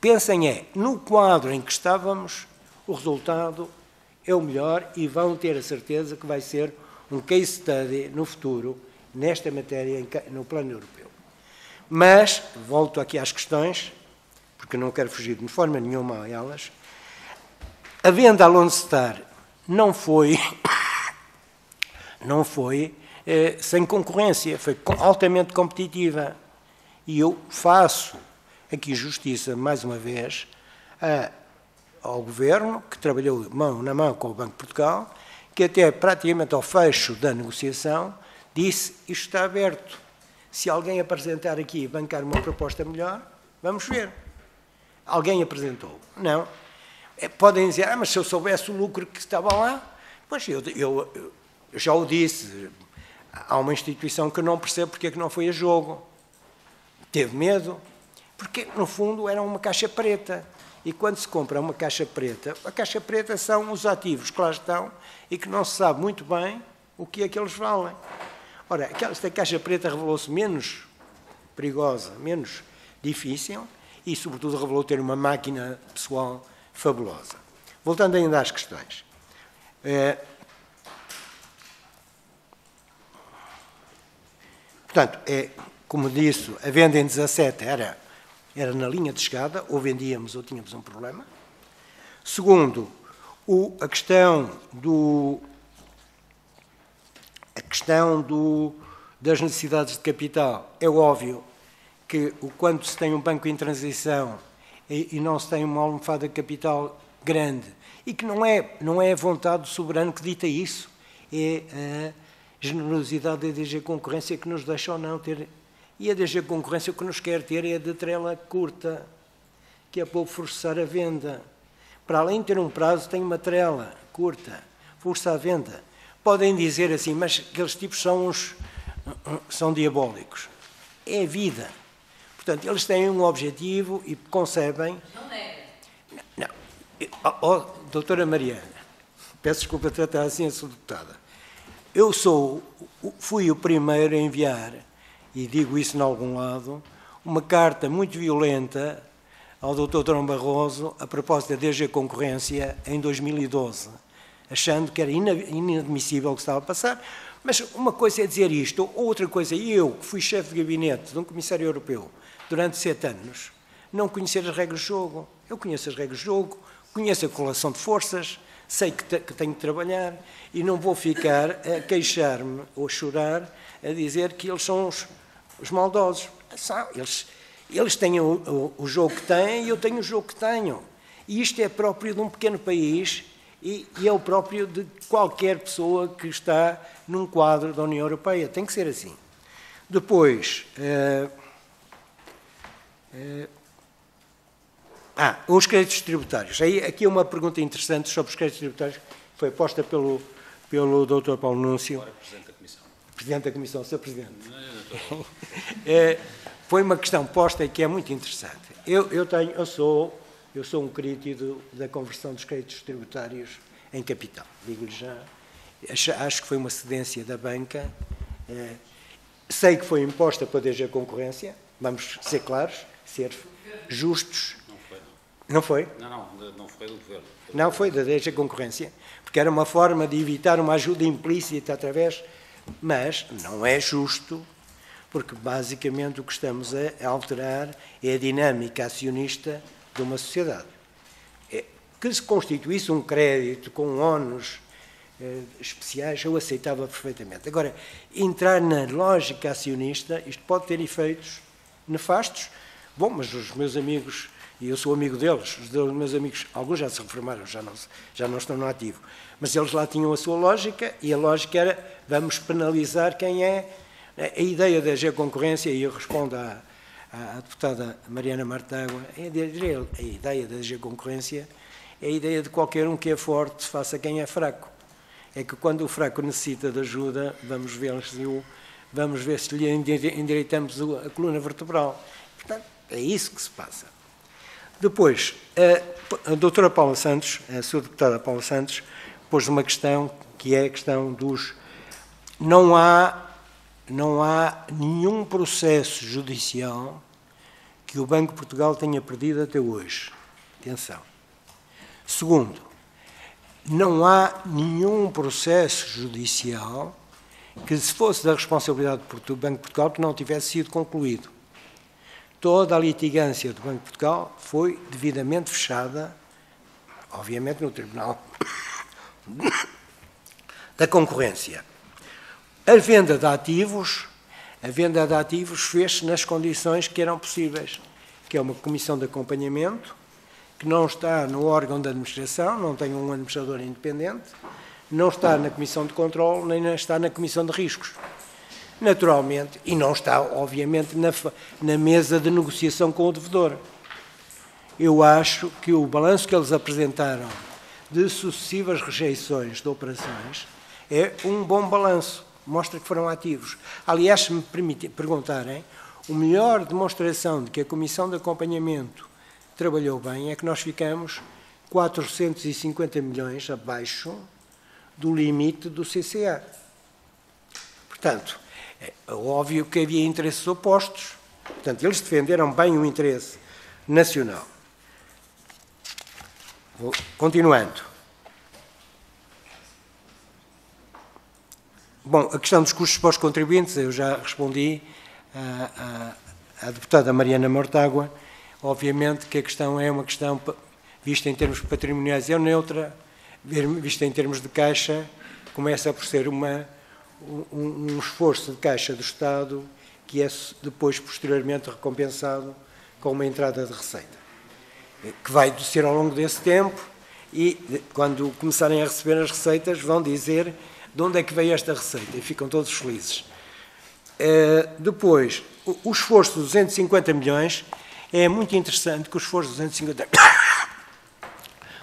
Pensem no quadro em que estávamos, o resultado é o melhor e vão ter a certeza que vai ser um case study no futuro, nesta matéria, no plano europeu. Mas, volto aqui às questões, porque não quero fugir de forma nenhuma a elas, a venda à Lone Star não foi sem concorrência, foi altamente competitiva. E eu faço aqui justiça, mais uma vez, ao Governo, que trabalhou mão na mão com o Banco de Portugal, que até praticamente ao fecho da negociação disse, isto está aberto. Se alguém apresentar aqui e bancar uma proposta melhor, vamos ver. Alguém apresentou? Não. Podem dizer, mas se eu soubesse o lucro que estava lá, pois eu já o disse, há uma instituição que não percebe porque é que não foi a jogo. Teve medo, porque no fundo era uma caixa preta. E quando se compra uma caixa preta, a caixa preta são os ativos que lá estão e que não se sabe muito bem o que é que eles valem. Ora, esta caixa preta revelou-se menos perigosa, menos difícil e, sobretudo, revelou ter uma máquina pessoal fabulosa. Voltando ainda às questões. Portanto, como disse, a venda em 17 era na linha de chegada, ou vendíamos ou tínhamos um problema. Segundo, a questão questão das necessidades de capital, é óbvio que quando se tem um banco em transição e não se tem uma almofada de capital grande, e que não é a vontade do soberano que dita isso, é a generosidade da DG Concorrência que nos deixa ou não ter. E a DG Concorrência o que nos quer ter é a de trela curta, que é para forçar a venda. Para além de ter um prazo, tem uma trela curta, força a venda. Podem dizer assim, mas aqueles tipos são diabólicos. É a vida. Portanto, eles têm um objetivo e concebem... Não é. Não. Doutora Mariana, peço desculpa de tratar assim a sua deputada. Fui o primeiro a enviar, e digo isso em algum lado, uma carta muito violenta ao Dr. Durão Barroso a propósito da DG Concorrência em 2012, achando que era inadmissível o que estava a passar. Mas uma coisa é dizer isto, outra coisa, eu, que fui chefe de gabinete de um comissário europeu durante 7 anos, não conhecer as regras de jogo. Eu conheço as regras de jogo, conheço a correlação de forças, sei que tenho que trabalhar e não vou ficar a queixar-me ou chorar a dizer que eles são os maldosos. Eles têm o jogo que têm e eu tenho o jogo que tenho. E isto é próprio de um pequeno país e é o próprio de qualquer pessoa que está num quadro da União Europeia. Tem que ser assim. Depois, os créditos tributários. Aqui é uma pergunta interessante sobre os créditos tributários que foi posta pelo Dr. Paulo Núncio. Presidente da Comissão. Presidente da Comissão, Sr. Presidente. Foi uma questão posta que é muito interessante. Eu sou um crítico da conversão dos créditos tributários em capital. Digo-lhe já. Acho que foi uma cedência da banca. Sei que foi imposta para a DG Concorrência. Vamos ser claros, ser justos. Não foi? Não foi do Governo. Não foi da DG Concorrência, porque era uma forma de evitar uma ajuda implícita através... Mas não é justo, porque basicamente o que estamos a alterar é a dinâmica acionista de uma sociedade. Que se constituísse um crédito com ónus especiais, eu aceitava perfeitamente. Agora, entrar na lógica acionista, isto pode ter efeitos nefastos. Bom, mas os meus amigos... E eu sou amigo deles, os meus amigos, alguns já se reformaram, já não estão no ativo, mas eles lá tinham a sua lógica, e a lógica era, vamos penalizar quem é. A ideia da G-Concorrência, e eu respondo à deputada Mariana Mortágua, a ideia da G-Concorrência é a ideia de qualquer um que é forte faça quem é fraco. É que quando o fraco necessita de ajuda, vamos ver se lhe endireitamos a coluna vertebral. Portanto, é isso que se passa. Depois, a doutora Paula Santos, a sua deputada Paula Santos, pôs uma questão que é a questão dos... Não há nenhum processo judicial que o Banco de Portugal tenha perdido até hoje. Atenção. Segundo, não há nenhum processo judicial que, se fosse da responsabilidade do Banco de Portugal, que não tivesse sido concluído. Toda a litigância do Banco de Portugal foi devidamente fechada, obviamente no Tribunal da Concorrência. A venda de ativos fez-se nas condições que eram possíveis, que é uma comissão de acompanhamento, que não está no órgão da administração, não tem um administrador independente, não está na comissão de controle, nem está na comissão de riscos. Naturalmente, e não está, obviamente, na mesa de negociação com o devedor. Eu acho que o balanço que eles apresentaram de sucessivas rejeições de operações é um bom balanço, mostra que foram ativos. Aliás, se me perguntarem, a melhor demonstração de que a Comissão de Acompanhamento trabalhou bem é que nós ficamos 450 milhões abaixo do limite do CCA. Portanto, é óbvio que havia interesses opostos. Portanto, eles defenderam bem o interesse nacional. Continuando. Bom, a questão dos custos para os contribuintes, eu já respondi à deputada Mariana Mortágua. Obviamente que a questão é uma questão, vista em termos patrimoniais, é neutra, vista em termos de caixa, começa por ser um esforço de caixa do Estado que é depois, posteriormente, recompensado com uma entrada de receita, que vai ser ao longo desse tempo e, quando começarem a receber as receitas, vão dizer de onde é que veio esta receita e ficam todos felizes. Depois, o esforço de 250 milhões é muito interessante, que o esforço de 250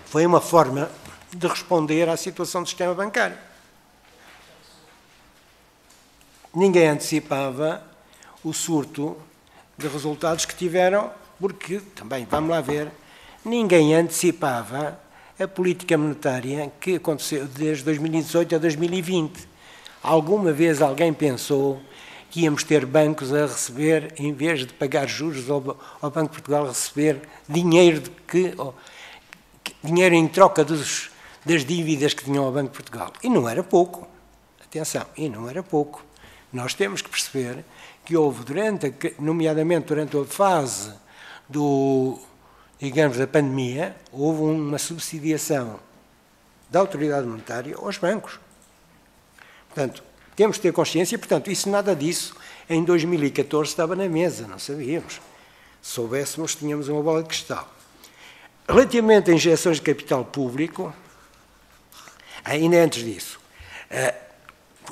foi uma forma de responder à situação do sistema bancário. Ninguém antecipava o surto de resultados que tiveram, porque, também, vamos lá ver, ninguém antecipava a política monetária que aconteceu desde 2018 a 2020. Alguma vez alguém pensou que íamos ter bancos a receber, em vez de pagar juros ao Banco de Portugal, receber dinheiro, dinheiro em troca das dívidas que tinham ao Banco de Portugal? E não era pouco. Atenção, e não era pouco. Nós temos que perceber que houve, nomeadamente durante a fase da pandemia, houve uma subsidiação da autoridade monetária aos bancos. Portanto, temos que ter consciência e, portanto, nada disso em 2014 estava na mesa, não sabíamos. Se soubéssemos, tínhamos uma bola de cristal. Relativamente a injeções de capital público, ainda antes disso,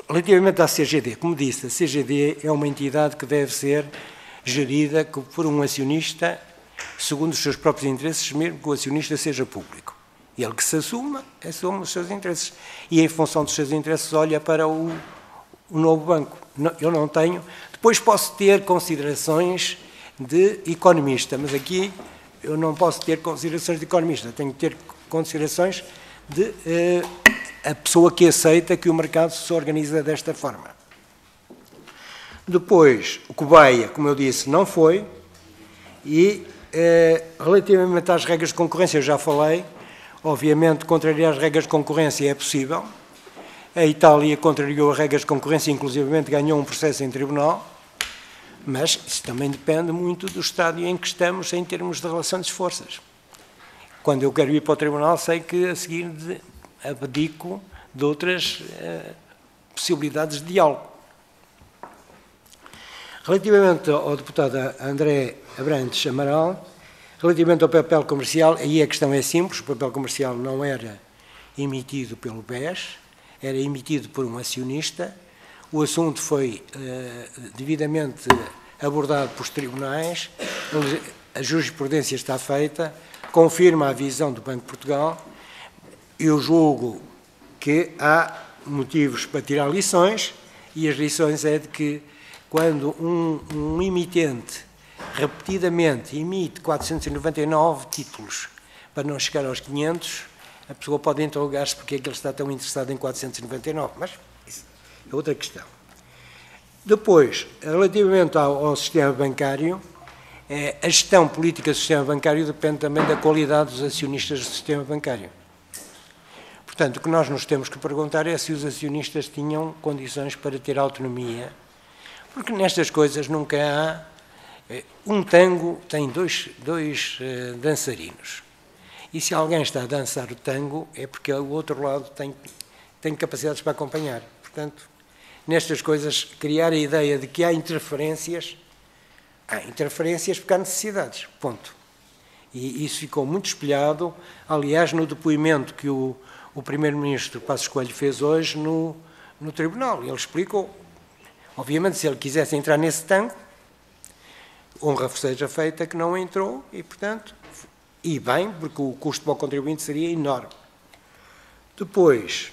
relativamente à CGD, como disse, a CGD é uma entidade que deve ser gerida por um acionista segundo os seus próprios interesses, mesmo que o acionista seja público. Ele que se assume os seus interesses. E, em função dos seus interesses, olha para o novo banco. Eu não tenho. Depois posso ter considerações de economista, mas aqui eu não posso ter considerações de economista. Tenho que ter considerações de a pessoa que aceita que o mercado se organiza desta forma. Depois, o Cobaia, como eu disse, não foi. E, relativamente às regras de concorrência, eu já falei. Obviamente, contrariar as regras de concorrência é possível. A Itália contrariou as regras de concorrência, inclusivamente ganhou um processo em tribunal. Mas isso também depende muito do estádio em que estamos em termos de relação de forças. Quando eu quero ir para o tribunal, sei que a seguir abdico de outras possibilidades de diálogo. Relativamente ao deputado André Abrantes Amaral, relativamente ao papel comercial, aí a questão é simples, o papel comercial não era emitido pelo BES, era emitido por um acionista, o assunto foi devidamente abordado pelos tribunais, a jurisprudência está feita, confirma a visão do Banco de Portugal. Eu julgo que há motivos para tirar lições, e as lições é de que quando um emitente repetidamente emite 499 títulos para não chegar aos 500, a pessoa pode interrogar-se porque é que ele está tão interessado em 499, mas isso é outra questão. Depois, relativamente ao sistema bancário, a gestão política do sistema bancário depende também da qualidade dos acionistas do sistema bancário. Portanto, o que nós nos temos que perguntar é se os acionistas tinham condições para ter autonomia, porque nestas coisas nunca há... Um tango tem dois dançarinos, e se alguém está a dançar o tango é porque o outro lado tem capacidades para acompanhar. Portanto, nestas coisas, criar a ideia de que há interferências porque há necessidades, ponto. E isso ficou muito espelhado, aliás, no depoimento que o Primeiro-Ministro Passos Coelho fez hoje no Tribunal. Ele explicou, obviamente, se ele quisesse entrar nesse tango, honra seja feita que não entrou e, portanto, e bem, porque o custo para o contribuinte seria enorme. Depois,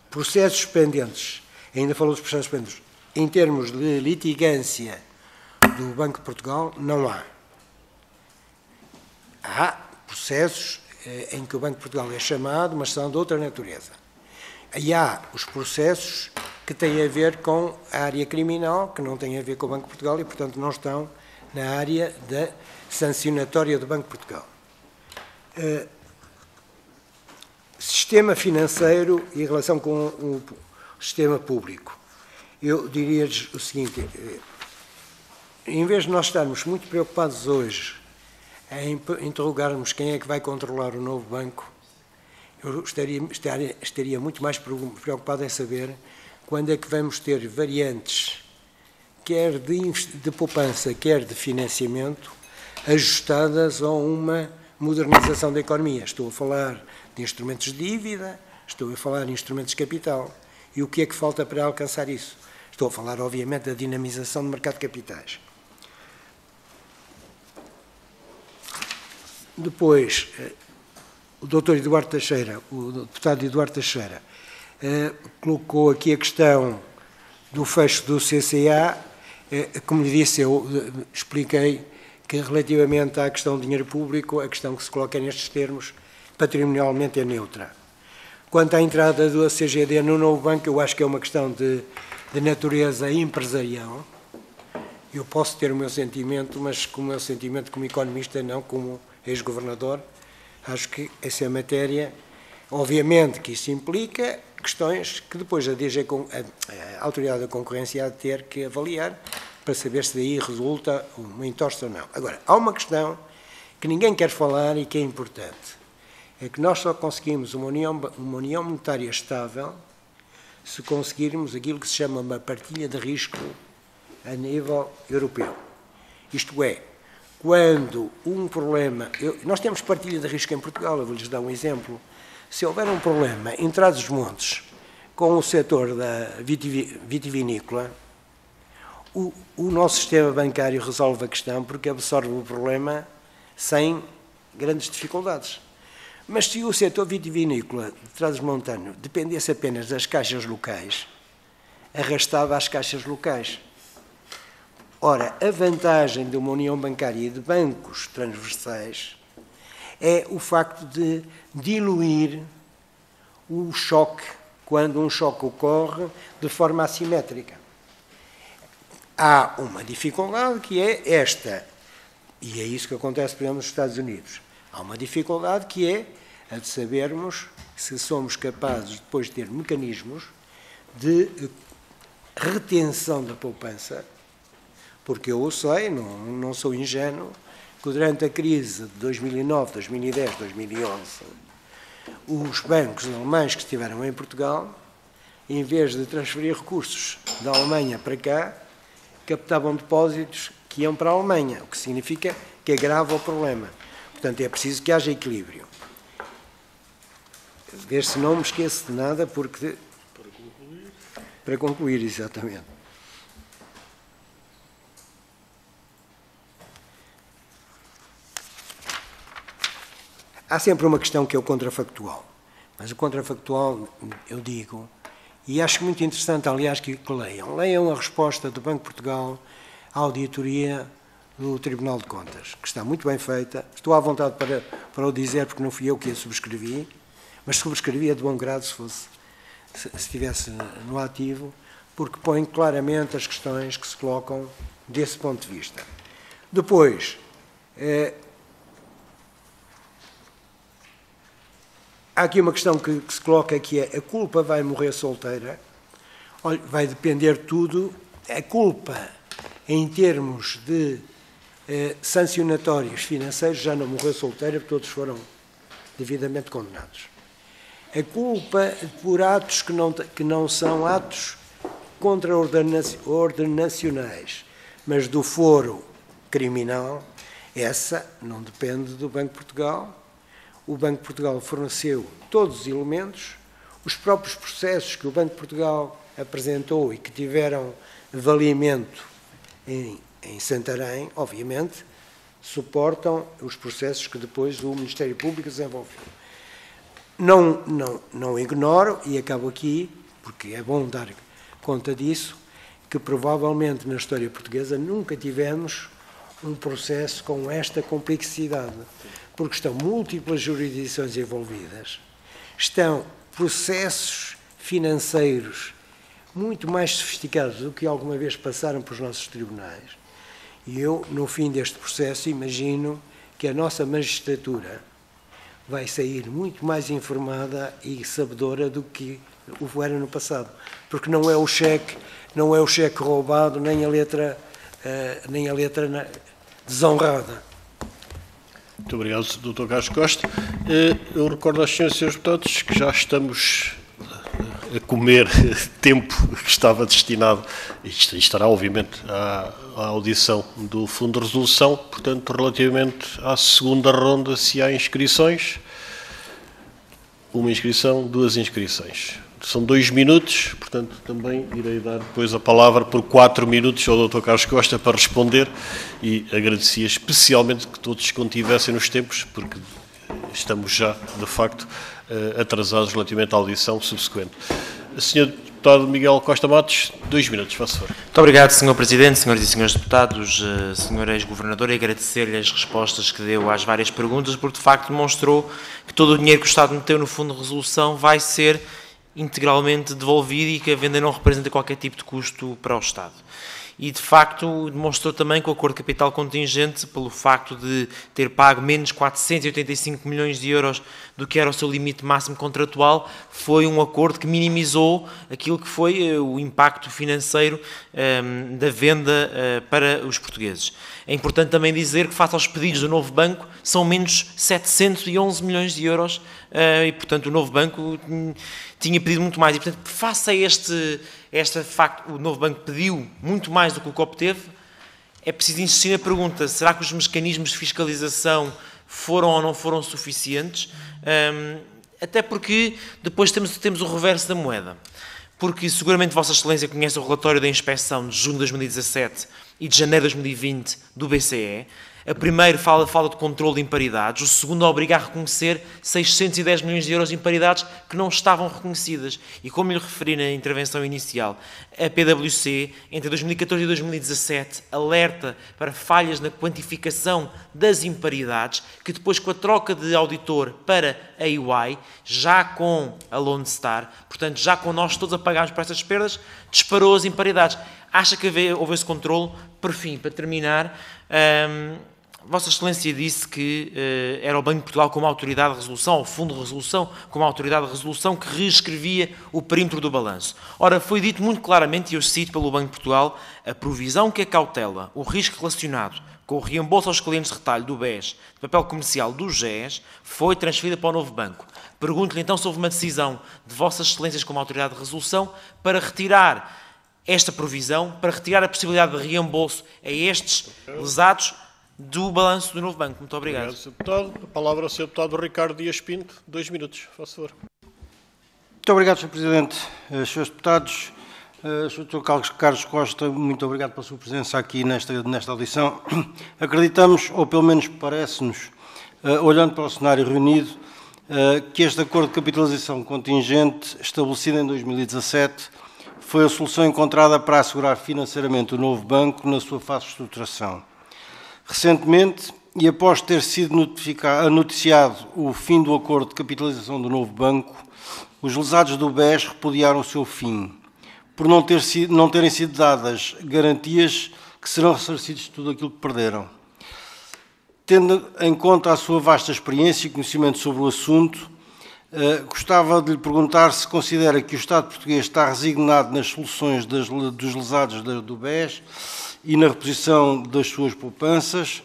processos pendentes, ainda falou dos processos pendentes, em termos de litigância do Banco de Portugal, não há. Há processos em que o Banco de Portugal é chamado, mas são de outra natureza. E há os processos que têm a ver com a área criminal, que não têm a ver com o Banco de Portugal e, portanto, não estão na área da sancionatória do Banco de Portugal. Sistema financeiro e relação com o sistema público. Eu diria-lhes o seguinte, em vez de nós estarmos muito preocupados hoje em interrogarmos quem é que vai controlar o novo banco, eu estaria muito mais preocupado em saber quando é que vamos ter variantes, quer de poupança, quer de financiamento, ajustadas a uma modernização da economia. Estou a falar de instrumentos de dívida, estou a falar de instrumentos de capital. E o que é que falta para alcançar isso? Estou a falar, obviamente, da dinamização do mercado de capitais. Depois, o Dr. Eduardo Teixeira, o deputado Eduardo Teixeira, colocou aqui a questão do fecho do CCA. Como lhe disse, eu expliquei que relativamente à questão do dinheiro público, a questão que se coloca nestes termos, patrimonialmente é neutra. Quanto à entrada do CGD no novo banco, eu acho que é uma questão de natureza empresarial. Eu posso ter o meu sentimento, mas com o meu sentimento como economista, não como ex-governador. Acho que essa é a matéria. Obviamente que isso implica questões que depois a Autoridade da Concorrência há de ter que avaliar para saber se daí resulta uma entorse ou não. Agora, há uma questão que ninguém quer falar e que é importante. É que nós só conseguimos uma união monetária estável se conseguirmos aquilo que se chama uma partilha de risco a nível europeu. Isto é, quando um problema... nós temos partilha de risco em Portugal, eu vou-lhes dar um exemplo. Se houver um problema em Trás-os-Montes com o setor da vitivinícola, o nosso sistema bancário resolve a questão porque absorve o problema sem grandes dificuldades. Mas se o setor vitivinícola de Trás-os-Montes dependesse apenas das caixas locais, arrastava as caixas locais. Ora, a vantagem de uma união bancária e de bancos transversais é o facto de diluir o choque, quando um choque ocorre de forma assimétrica. Há uma dificuldade que é esta, e é isso que acontece, por exemplo, nos Estados Unidos. Há uma dificuldade que é a de sabermos se somos capazes depois de ter mecanismos de retenção da poupança, porque eu o sei, não sou ingênuo, que durante a crise de 2009, 2010, 2011, os bancos alemães que estiveram em Portugal, em vez de transferir recursos da Alemanha para cá, captavam depósitos que iam para a Alemanha, o que significa que agrava o problema. Portanto, é preciso que haja equilíbrio. Ver se não me esqueço de nada, porque... Para concluir, exatamente. Há sempre uma questão que é o contrafactual. Mas o contrafactual, eu digo, e acho muito interessante, aliás, que leiam. Leiam a resposta do Banco de Portugal à auditoria do Tribunal de Contas, que está muito bem feita. Estou à vontade para o dizer, porque não fui eu que a subscrevi, mas subscrevia de bom grado se estivesse no ativo, porque põe claramente as questões que se colocam desse ponto de vista. Depois, há aqui uma questão que se coloca, que é: a culpa vai morrer solteira? Olha, vai depender tudo. A culpa, em termos de sancionatórios financeiros, já não morreu solteira, porque todos foram devidamente condenados. A culpa por atos que não são atos contraordenacionais, mas do foro criminal, essa não depende do Banco de Portugal. O Banco de Portugal forneceu todos os elementos, os próprios processos que o Banco de Portugal apresentou e que tiveram valimento em Santarém, obviamente, suportam os processos que depois o Ministério Público desenvolveu. Não ignoro, e acabo aqui, porque é bom dar conta disso, que provavelmente na história portuguesa nunca tivemos um processo com esta complexidade, porque estão múltiplas jurisdições envolvidas, estão processos financeiros muito mais sofisticados do que alguma vez passaram pelos nossos tribunais. E eu, no fim deste processo, imagino que a nossa magistratura vai sair muito mais informada e sabedora do que o era no passado, porque não é o cheque roubado, nem a letra desonrada. Muito obrigado, Dr. Carlos Costa. Eu recordo aos senhores e senhores deputados que já estamos a comer tempo que estava destinado, isto estará obviamente à audição do Fundo de Resolução, portanto, relativamente à segunda ronda, se há inscrições, uma inscrição, 2 inscrições. São 2 minutos, portanto, também irei dar depois a palavra por 4 minutos ao Dr. Carlos Costa para responder e agradecia especialmente que todos se contivessem nos tempos, porque estamos já, de facto, atrasados relativamente à audição subsequente. Sr. Deputado Miguel Costa Matos, 2 minutos, faça favor. Muito obrigado, Sr. Presidente, Sras. e Srs. Deputados, Sr. Ex-Governador, e agradecer-lhe as respostas que deu às várias perguntas, porque de facto demonstrou que todo o dinheiro que o Estado meteu no Fundo de Resolução vai ser integralmente devolvido e que a venda não representa qualquer tipo de custo para o Estado. E, de facto, demonstrou também que o acordo de capital contingente, pelo facto de ter pago menos 485 milhões de euros do que era o seu limite máximo contratual, foi um acordo que minimizou aquilo que foi o impacto financeiro da venda para os portugueses. É importante também dizer que, face aos pedidos do novo banco, são menos 711 milhões de euros e, portanto, o novo banco tinha pedido muito mais. E, portanto, face a este facto, o novo banco pediu muito mais do que o que obteve, é preciso insistir na pergunta: será que os mecanismos de fiscalização foram ou não foram suficientes? Até porque depois temos o reverso da moeda. Porque seguramente Vossa Excelência conhece o relatório da inspeção de junho de 2017 e de janeiro de 2020 do BCE. A primeira fala de controle de imparidades, o segundo obriga a reconhecer 610 milhões de euros de imparidades que não estavam reconhecidas. E como lhe referi na intervenção inicial, a PwC, entre 2014 e 2017, alerta para falhas na quantificação das imparidades, que depois, com a troca de auditor para a EY, já com a Lone Star, portanto, já com nós todos a pagarmos por essas perdas, disparou as imparidades. Acha que houve esse controle? Por fim, para terminar, Vossa Excelência disse que era o Banco de Portugal como autoridade de resolução, o Fundo de Resolução como autoridade de resolução, que reescrevia o perímetro do balanço. Ora, foi dito muito claramente, e eu cito pelo Banco de Portugal, a provisão que acautela o risco relacionado com o reembolso aos clientes de retalho do BES, de papel comercial do GES, foi transferida para o novo banco. Pergunto-lhe então se houve uma decisão de Vossas Excelências como autoridade de resolução para retirar esta provisão, para retirar a possibilidade de reembolso a estes lesados do balanço do novo banco. Muito obrigado. Obrigado, Sr. Deputado. A palavra ao Sr. Deputado Ricardo Dias Pinto. 2 minutos, faça favor. Muito obrigado, Sr. Presidente. Srs. Deputados, Sr. Carlos Costa, muito obrigado pela sua presença aqui nesta audição. Acreditamos, ou pelo menos parece-nos, olhando para o cenário reunido, que este acordo de capitalização contingente, estabelecido em 2017, foi a solução encontrada para assegurar financeiramente o novo banco na sua fase de estruturação. Recentemente, e após ter sido noticiado o fim do acordo de capitalização do novo banco, os lesados do BES repudiaram o seu fim, por não terem sido dadas garantias que serão ressarcidos de tudo aquilo que perderam. Tendo em conta a sua vasta experiência e conhecimento sobre o assunto, gostava de lhe perguntar se considera que o Estado português está resignado nas soluções dos lesados do BES e na reposição das suas poupanças.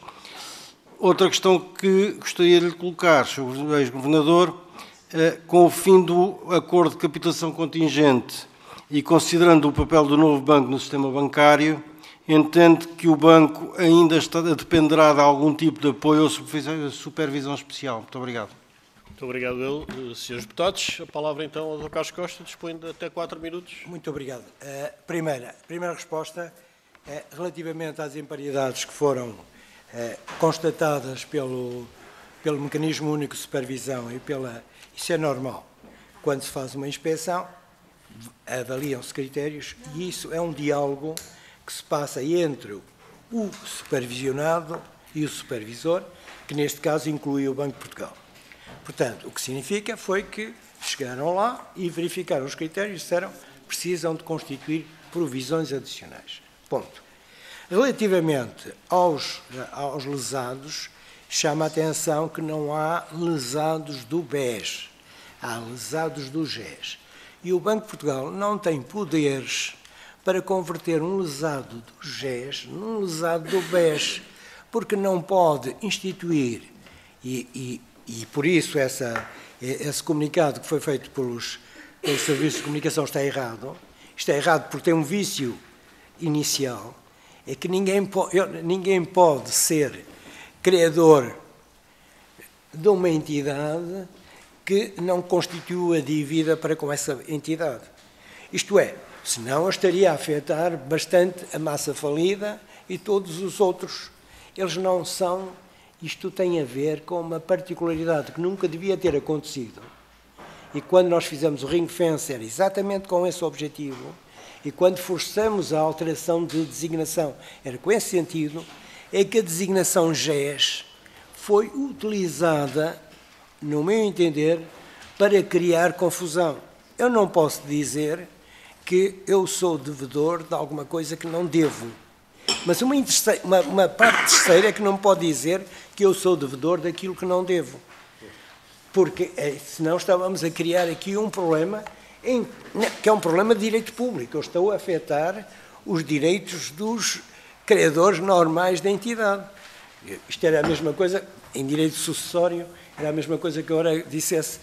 Outra questão que gostaria de lhe colocar, Sr. Ex-Governador, com o fim do acordo de capitalização contingente e considerando o papel do novo banco no sistema bancário, entende que o banco ainda dependerá de algum tipo de apoio ou supervisão especial? Muito obrigado. Muito obrigado, Srs. Deputados. A palavra, então, ao Dr. Carlos Costa, dispõe de até 4 minutos. Muito obrigado. Primeira resposta, relativamente às imparidades que foram constatadas pelo Mecanismo Único de Supervisão isso é normal. Quando se faz uma inspeção, avaliam-se critérios e isso é um diálogo que se passa entre o supervisionado e o supervisor, que neste caso inclui o Banco de Portugal. Portanto, o que significa foi que chegaram lá e verificaram os critérios e disseram que precisam de constituir provisões adicionais. Ponto. Relativamente aos lesados, chama a atenção que não há lesados do BES, há lesados do GES. E o Banco de Portugal não tem poderes para converter um lesado do GES num lesado do BES, porque não pode instituir, e por isso esse comunicado que foi feito pelos serviços de comunicação está errado. Está errado porque tem um vício inicial. É que ninguém pode ser credor de uma entidade que não constitua dívida para com essa entidade. Isto é, senão eu estaria a afetar bastante a massa falida e todos os outros. Eles não são... Isto tem a ver com uma particularidade que nunca devia ter acontecido. E quando nós fizemos o ring fence era exatamente com esse objetivo, e quando forçamos a alteração de designação era com esse sentido, é que a designação GES foi utilizada, no meu entender, para criar confusão. Eu não posso dizer que eu sou devedor de alguma coisa que não devo. Mas uma parte terceira é que não pode dizer que eu sou devedor daquilo que não devo. Porque senão estávamos a criar aqui um problema, que é um problema de direito público. Eu estou a afetar os direitos dos credores normais da entidade. Isto era a mesma coisa, em direito sucessório, era a mesma coisa que eu agora dissesse,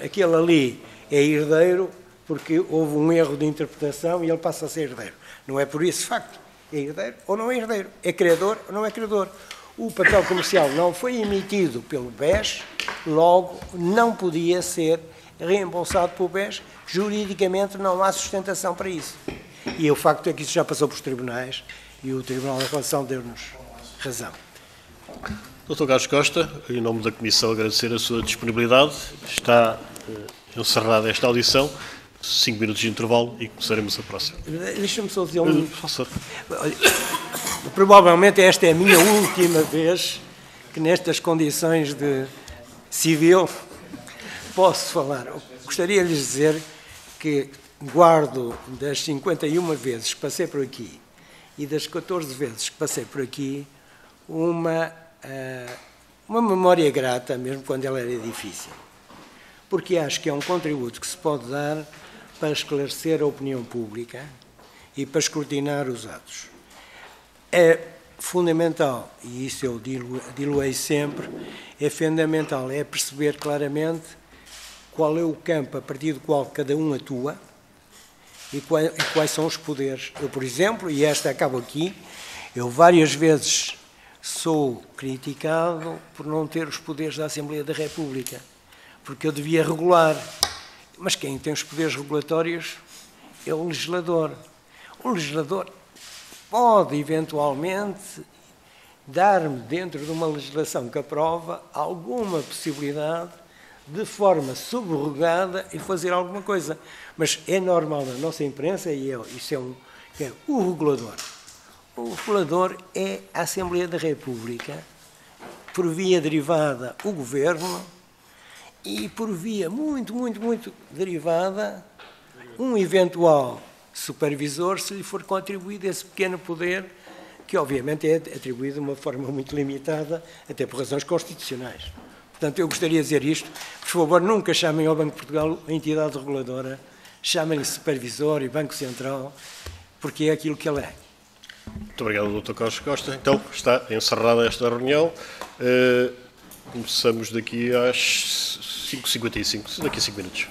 aquele ali é herdeiro porque houve um erro de interpretação e ele passa a ser herdeiro. Não é por esse facto. É herdeiro ou não é herdeiro? É credor ou não é credor? O papel comercial não foi emitido pelo BES, logo não podia ser reembolsado pelo BES. Juridicamente não há sustentação para isso. E o facto é que isso já passou pelos tribunais e o Tribunal da Relação deu-nos razão. Dr. Carlos Costa, em nome da Comissão, agradecer a sua disponibilidade. Está encerrada esta audição. 5 minutos de intervalo e começaremos a próxima. Deixa-me só dizer um... Provavelmente esta é a minha última vez que nestas condições de civil posso falar. Gostaria de lhes dizer que guardo das 51 vezes que passei por aqui e das 14 vezes que passei por aqui uma memória grata, mesmo quando ela era difícil. Porque acho que é um contributo que se pode dar para esclarecer a opinião pública e para escrutinar os atos. É fundamental, e isso eu diluei sempre, é fundamental, é perceber claramente qual é o campo a partir do qual cada um atua e quais são os poderes. Eu, por exemplo, e esta acabo aqui, eu várias vezes sou criticado por não ter os poderes da Assembleia da República, porque eu devia regular. Mas quem tem os poderes regulatórios é o legislador. O legislador pode, eventualmente, dar-me, dentro de uma legislação que aprova, alguma possibilidade, de forma subrogada, e fazer alguma coisa. Mas é normal na nossa imprensa, e isso é o regulador. O regulador é a Assembleia da República, por via derivada, o Governo, e por via muito derivada, um eventual supervisor, se lhe for contribuído esse pequeno poder, que obviamente é atribuído de uma forma muito limitada, até por razões constitucionais. Portanto, eu gostaria de dizer isto. Por favor, nunca chamem ao Banco de Portugal a entidade reguladora, chamem-lhe supervisor e Banco Central, porque é aquilo que ele é. Muito obrigado, Dr. Carlos Costa. Então, está encerrada esta reunião. Começamos daqui às 5h55, daqui a 5 minutos.